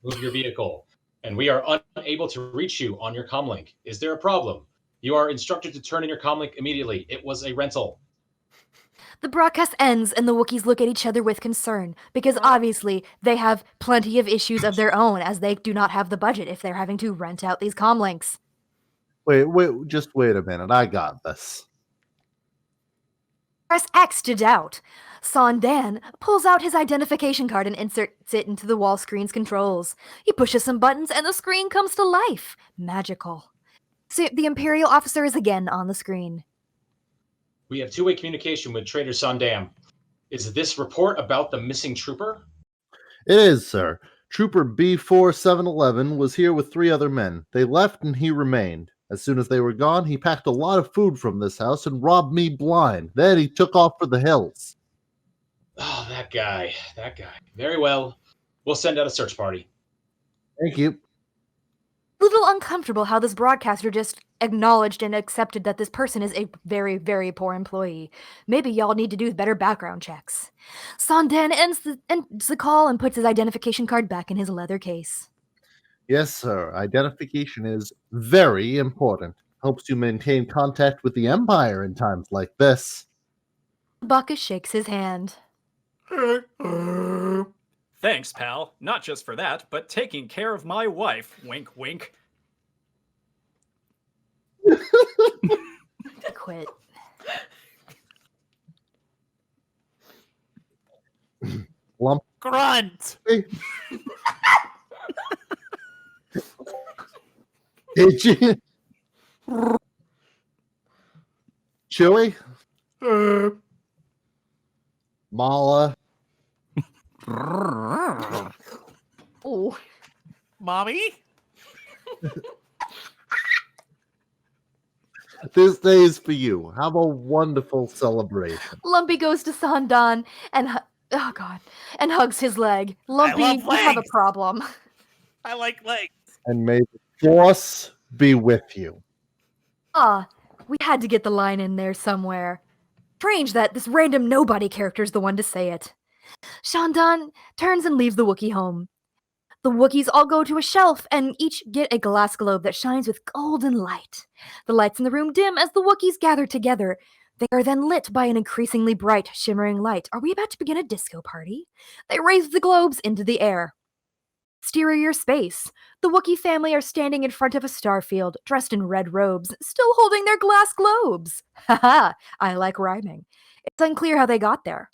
Move your vehicle. And we are unable to reach you on your comlink. Is there a problem? You are instructed to turn in your comlink immediately. It was a rental. The broadcast ends and the Wookiees look at each other with concern, because obviously they have plenty of issues of their own as they do not have the budget if they're having to rent out these comlinks. Wait, just wait a minute. I got this. Press X to doubt. Dann pulls out his identification card and inserts it into the wall screen's controls. He pushes some buttons and the screen comes to life. Magical. So the Imperial officer is again on the screen. We have two-way communication with Trader Sandan. Is this report about the missing trooper? It is, sir. Trooper B4711 was here with 3 other men. They left and he remained. As soon as they were gone, he packed a lot of food from this house and robbed me blind. Then he took off for the hills. Oh, that guy. Very well. We'll send out a search party. Thank you. Little uncomfortable how this broadcaster just acknowledged and accepted that this person is a very, very poor employee. Maybe y'all need to do better background checks. Sandan ends the call and puts his identification card back in his leather case. Yes, sir. Identification is very important. Helps you maintain contact with the Empire in times like this. Chewbacca shakes his hand. Thanks, pal. Not just for that, but taking care of my wife. Wink, wink. Quit. Lump. Grunt! Did you? Chewie? Malla? Oh. Mommy? This day is for you. Have a wonderful celebration. Lumpy goes to Dann and oh god, and hugs his leg. Lumpy, love you have a legs. problem. I like legs. And may the Force be with you. We had to get the line in there somewhere. Strange that this random nobody character is the one to say it. Shandan turns and leaves the Wookiee home. The Wookiees all go to a shelf and each get a glass globe that shines with golden light. The lights in the room dim as the Wookiees gather together. They are then lit by an increasingly bright, shimmering light. Are we about to begin a disco party? They raise the globes into the air. Exterior space. The Wookiee family are standing in front of a starfield, dressed in red robes, still holding their glass globes. Haha, I like rhyming. It's unclear how they got there.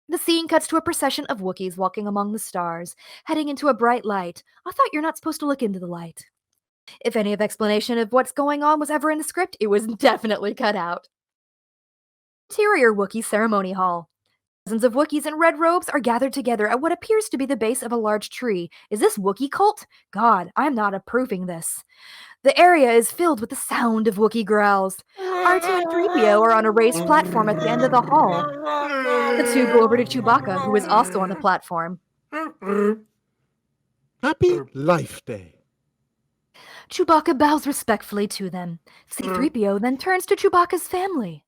The scene cuts to a procession of Wookiees walking among the stars, heading into a bright light. I thought you're not supposed to look into the light. If any of explanation of what's going on was ever in the script, it was definitely cut out. Interior Wookiee ceremony hall. Dozens of Wookiees in red robes are gathered together at what appears to be the base of a large tree. Is this Wookiee cult? God, I'm not approving this. The area is filled with the sound of Wookiee growls. R2 and 3PO are on a raised platform at the end of the hall. The two go over to Chewbacca, who is also on a platform. Happy Life Day. Chewbacca bows respectfully to them. C-3PO then turns to Chewbacca's family.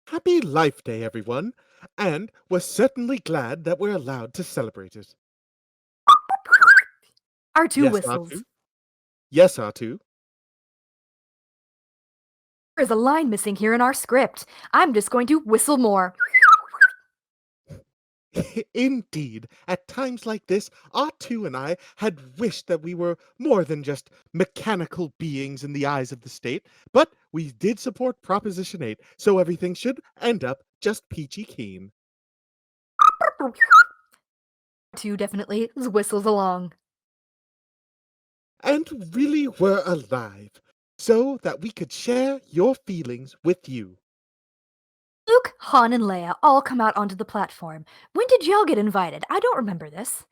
Happy Life Day, everyone. And we're certainly glad that we're allowed to celebrate it. R2 Yes, whistles. R2. Yes, R2. There's a line missing here in our script. I'm just going to whistle more. Indeed, at times like this, R2 and I had wished that we were more than just mechanical beings in the eyes of the state, but we did support Proposition 8, so everything should end up just peachy keen. R2 definitely whistles along. And really were alive, so that we could share your feelings with you. Luke, Han, and Leia all come out onto the platform. When did y'all get invited? I don't remember this.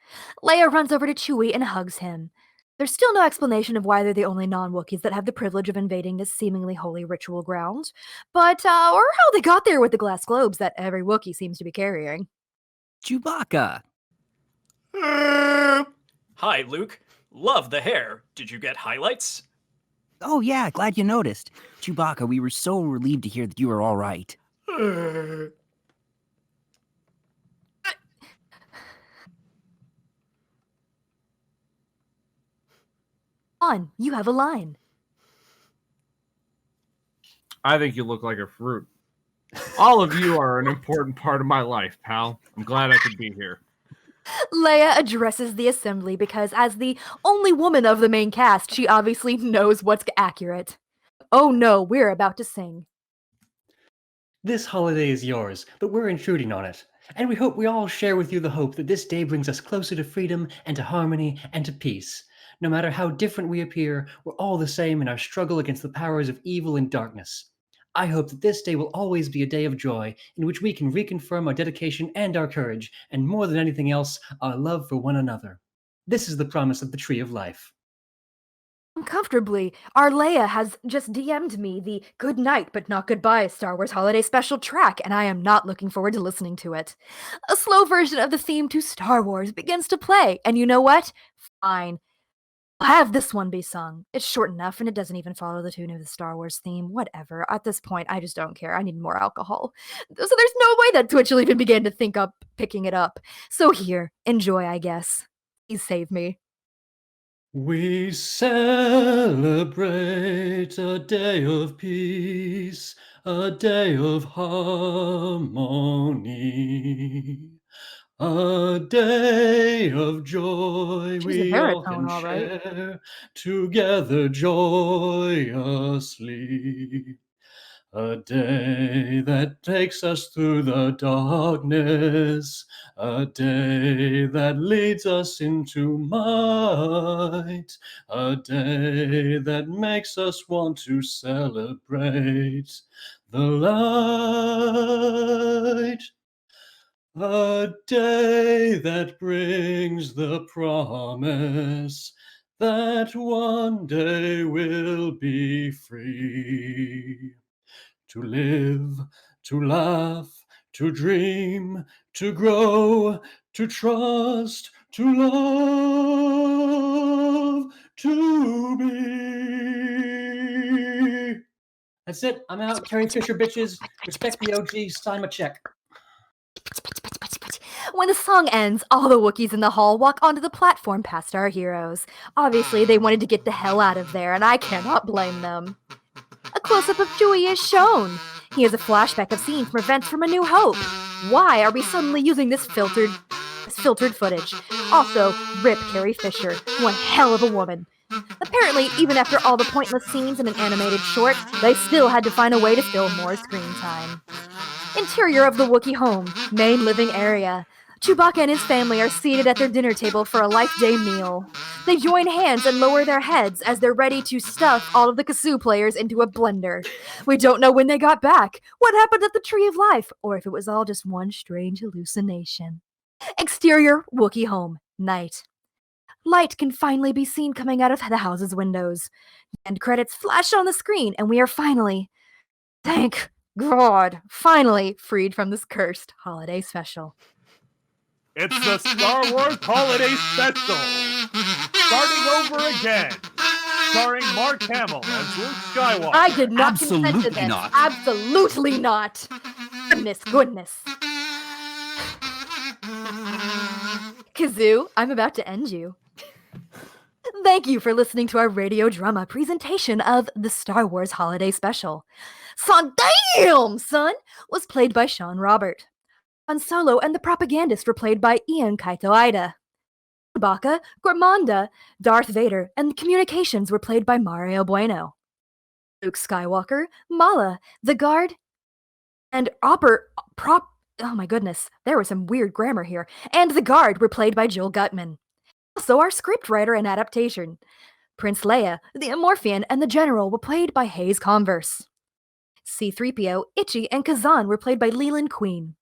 Leia runs over to Chewie and hugs him. There's still no explanation of why they're the only non-Wookiees that have the privilege of invading this seemingly holy ritual ground, but or how they got there with the glass globes that every Wookiee seems to be carrying. Chewbacca. Hi, Luke. Love the hair. Did you get highlights? Oh yeah, glad you noticed. Chewbacca, we were so relieved to hear that you were all right. Han, you have a line. I think you look like a fruit. All of you are an important part of my life, pal. I'm glad I could be here. Leia addresses the assembly because, as the only woman of the main cast, she obviously knows what's accurate. Oh no, we're about to sing. This holiday is yours, but we're intruding on it. And we hope we all share with you the hope that this day brings us closer to freedom and to harmony and to peace. No matter how different we appear, we're all the same in our struggle against the powers of evil and darkness. I hope that this day will always be a day of joy in which we can reconfirm our dedication and our courage, and more than anything else, our love for one another. This is the promise of the Tree of Life. Uncomfortably, our Leia has just DM'd me the Good Night But Not Goodbye Star Wars Holiday Special track, and I am not looking forward to listening to it. A slow version of the theme to Star Wars begins to play, and you know what? Fine. I'll have this one be sung. It's short enough, and it doesn't even follow the tune of the Star Wars theme. Whatever. At this point, I just don't care. I need more alcohol. So there's no way that Twitch will even begin to think up picking it up. So here, enjoy, I guess. Please save me. We celebrate a day of peace, a day of harmony, a day of joy She's a we all baritone, can all right. share together joyously. A day that takes us through the darkness, a day that leads us into might, a day that makes us want to celebrate the light. A day that brings the promise that one day we'll be free. To live, to laugh, to dream, to grow, to trust, to love, to be. That's it. I'm out. Carrie Fisher, bitches. Respect the OG. Sign my check. When the song ends, all the Wookiees in the hall walk onto the platform past our heroes. Obviously, they wanted to get the hell out of there, and I cannot blame them. A close-up of Chewie is shown. He has a flashback of scenes from events from A New Hope. Why are we suddenly using this filtered footage? Also, rip Carrie Fisher, one hell of a woman. Apparently, even after all the pointless scenes in an animated short, they still had to find a way to fill more screen time. Interior of the Wookiee home, main living area. Chewbacca and his family are seated at their dinner table for a Life Day meal. They join hands and lower their heads as they're ready to stuff all of the Kazoo players into a blender. We don't know when they got back, what happened at the Tree of Life, or if it was all just one strange hallucination. Exterior Wookiee home, night. Light can finally be seen coming out of the house's windows. End credits flash on the screen, and we are finally, thank God, finally freed from this cursed holiday special. It's the Star Wars Holiday Special! Starting over again! Starring Mark Hamill as Luke Skywalker. I did not consent to Absolutely this. not. Absolutely not. Goodness. Kazoo, I'm about to end you. Thank you for listening to our radio drama presentation of the Star Wars Holiday Special. Son Damn, Son was played by Sean Robert. Han Solo and the Propagandist were played by Ian Kaito Ida. Chewbacca, Gormanda, Darth Vader, and the Communications were played by Mario Bueno. Luke Skywalker, Malla, the Guard, and oh my goodness, there was some weird grammar here, and the Guard were played by Joel Guttman. Also, our scriptwriter and adaptation. Prince Leia, the Amorphian, and the General were played by Hayes Converse. C-3PO, Itchy, and Kazan were played by Lealin Queen.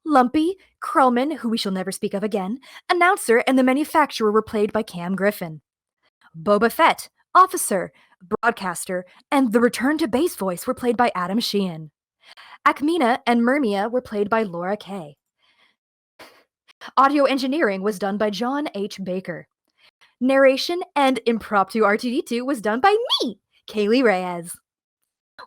Lumpy, Krellman, who we shall never speak of again, Announcer, and the Manufacturer were played by Cam Griffin. Boba Fett, Officer, Broadcaster, and the Return to Base voice were played by Adam Sheehan. Ackmena and Mermeia were played by Laura Kay. Audio engineering was done by John H. Baker. Narration and impromptu R2D2 was done by me, Kailey Reyes.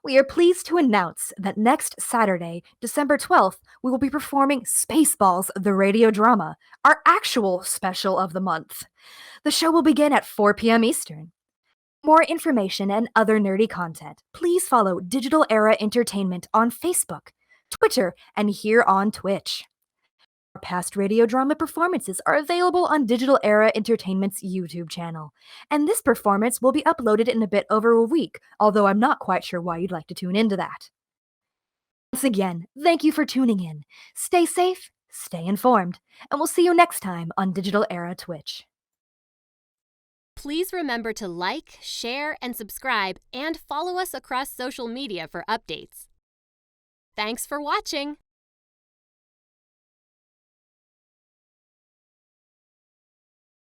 We are pleased to announce that next Saturday, December 12th, we will be performing Spaceballs, the radio drama, our actual special of the month. The show will begin at 4 p.m. Eastern. For more information and other nerdy content, please follow Digital Era Entertainment on Facebook, Twitter, and here on Twitch. Our past radio drama performances are available on Digital Era Entertainment's YouTube channel, and this performance will be uploaded in a bit over a week, although I'm not quite sure why you'd like to tune into that. Once again, thank you for tuning in. Stay safe, stay informed, and we'll see you next time on Digital Era Twitch. Please remember to like, share, and subscribe, and follow us across social media for updates. Thanks for watching!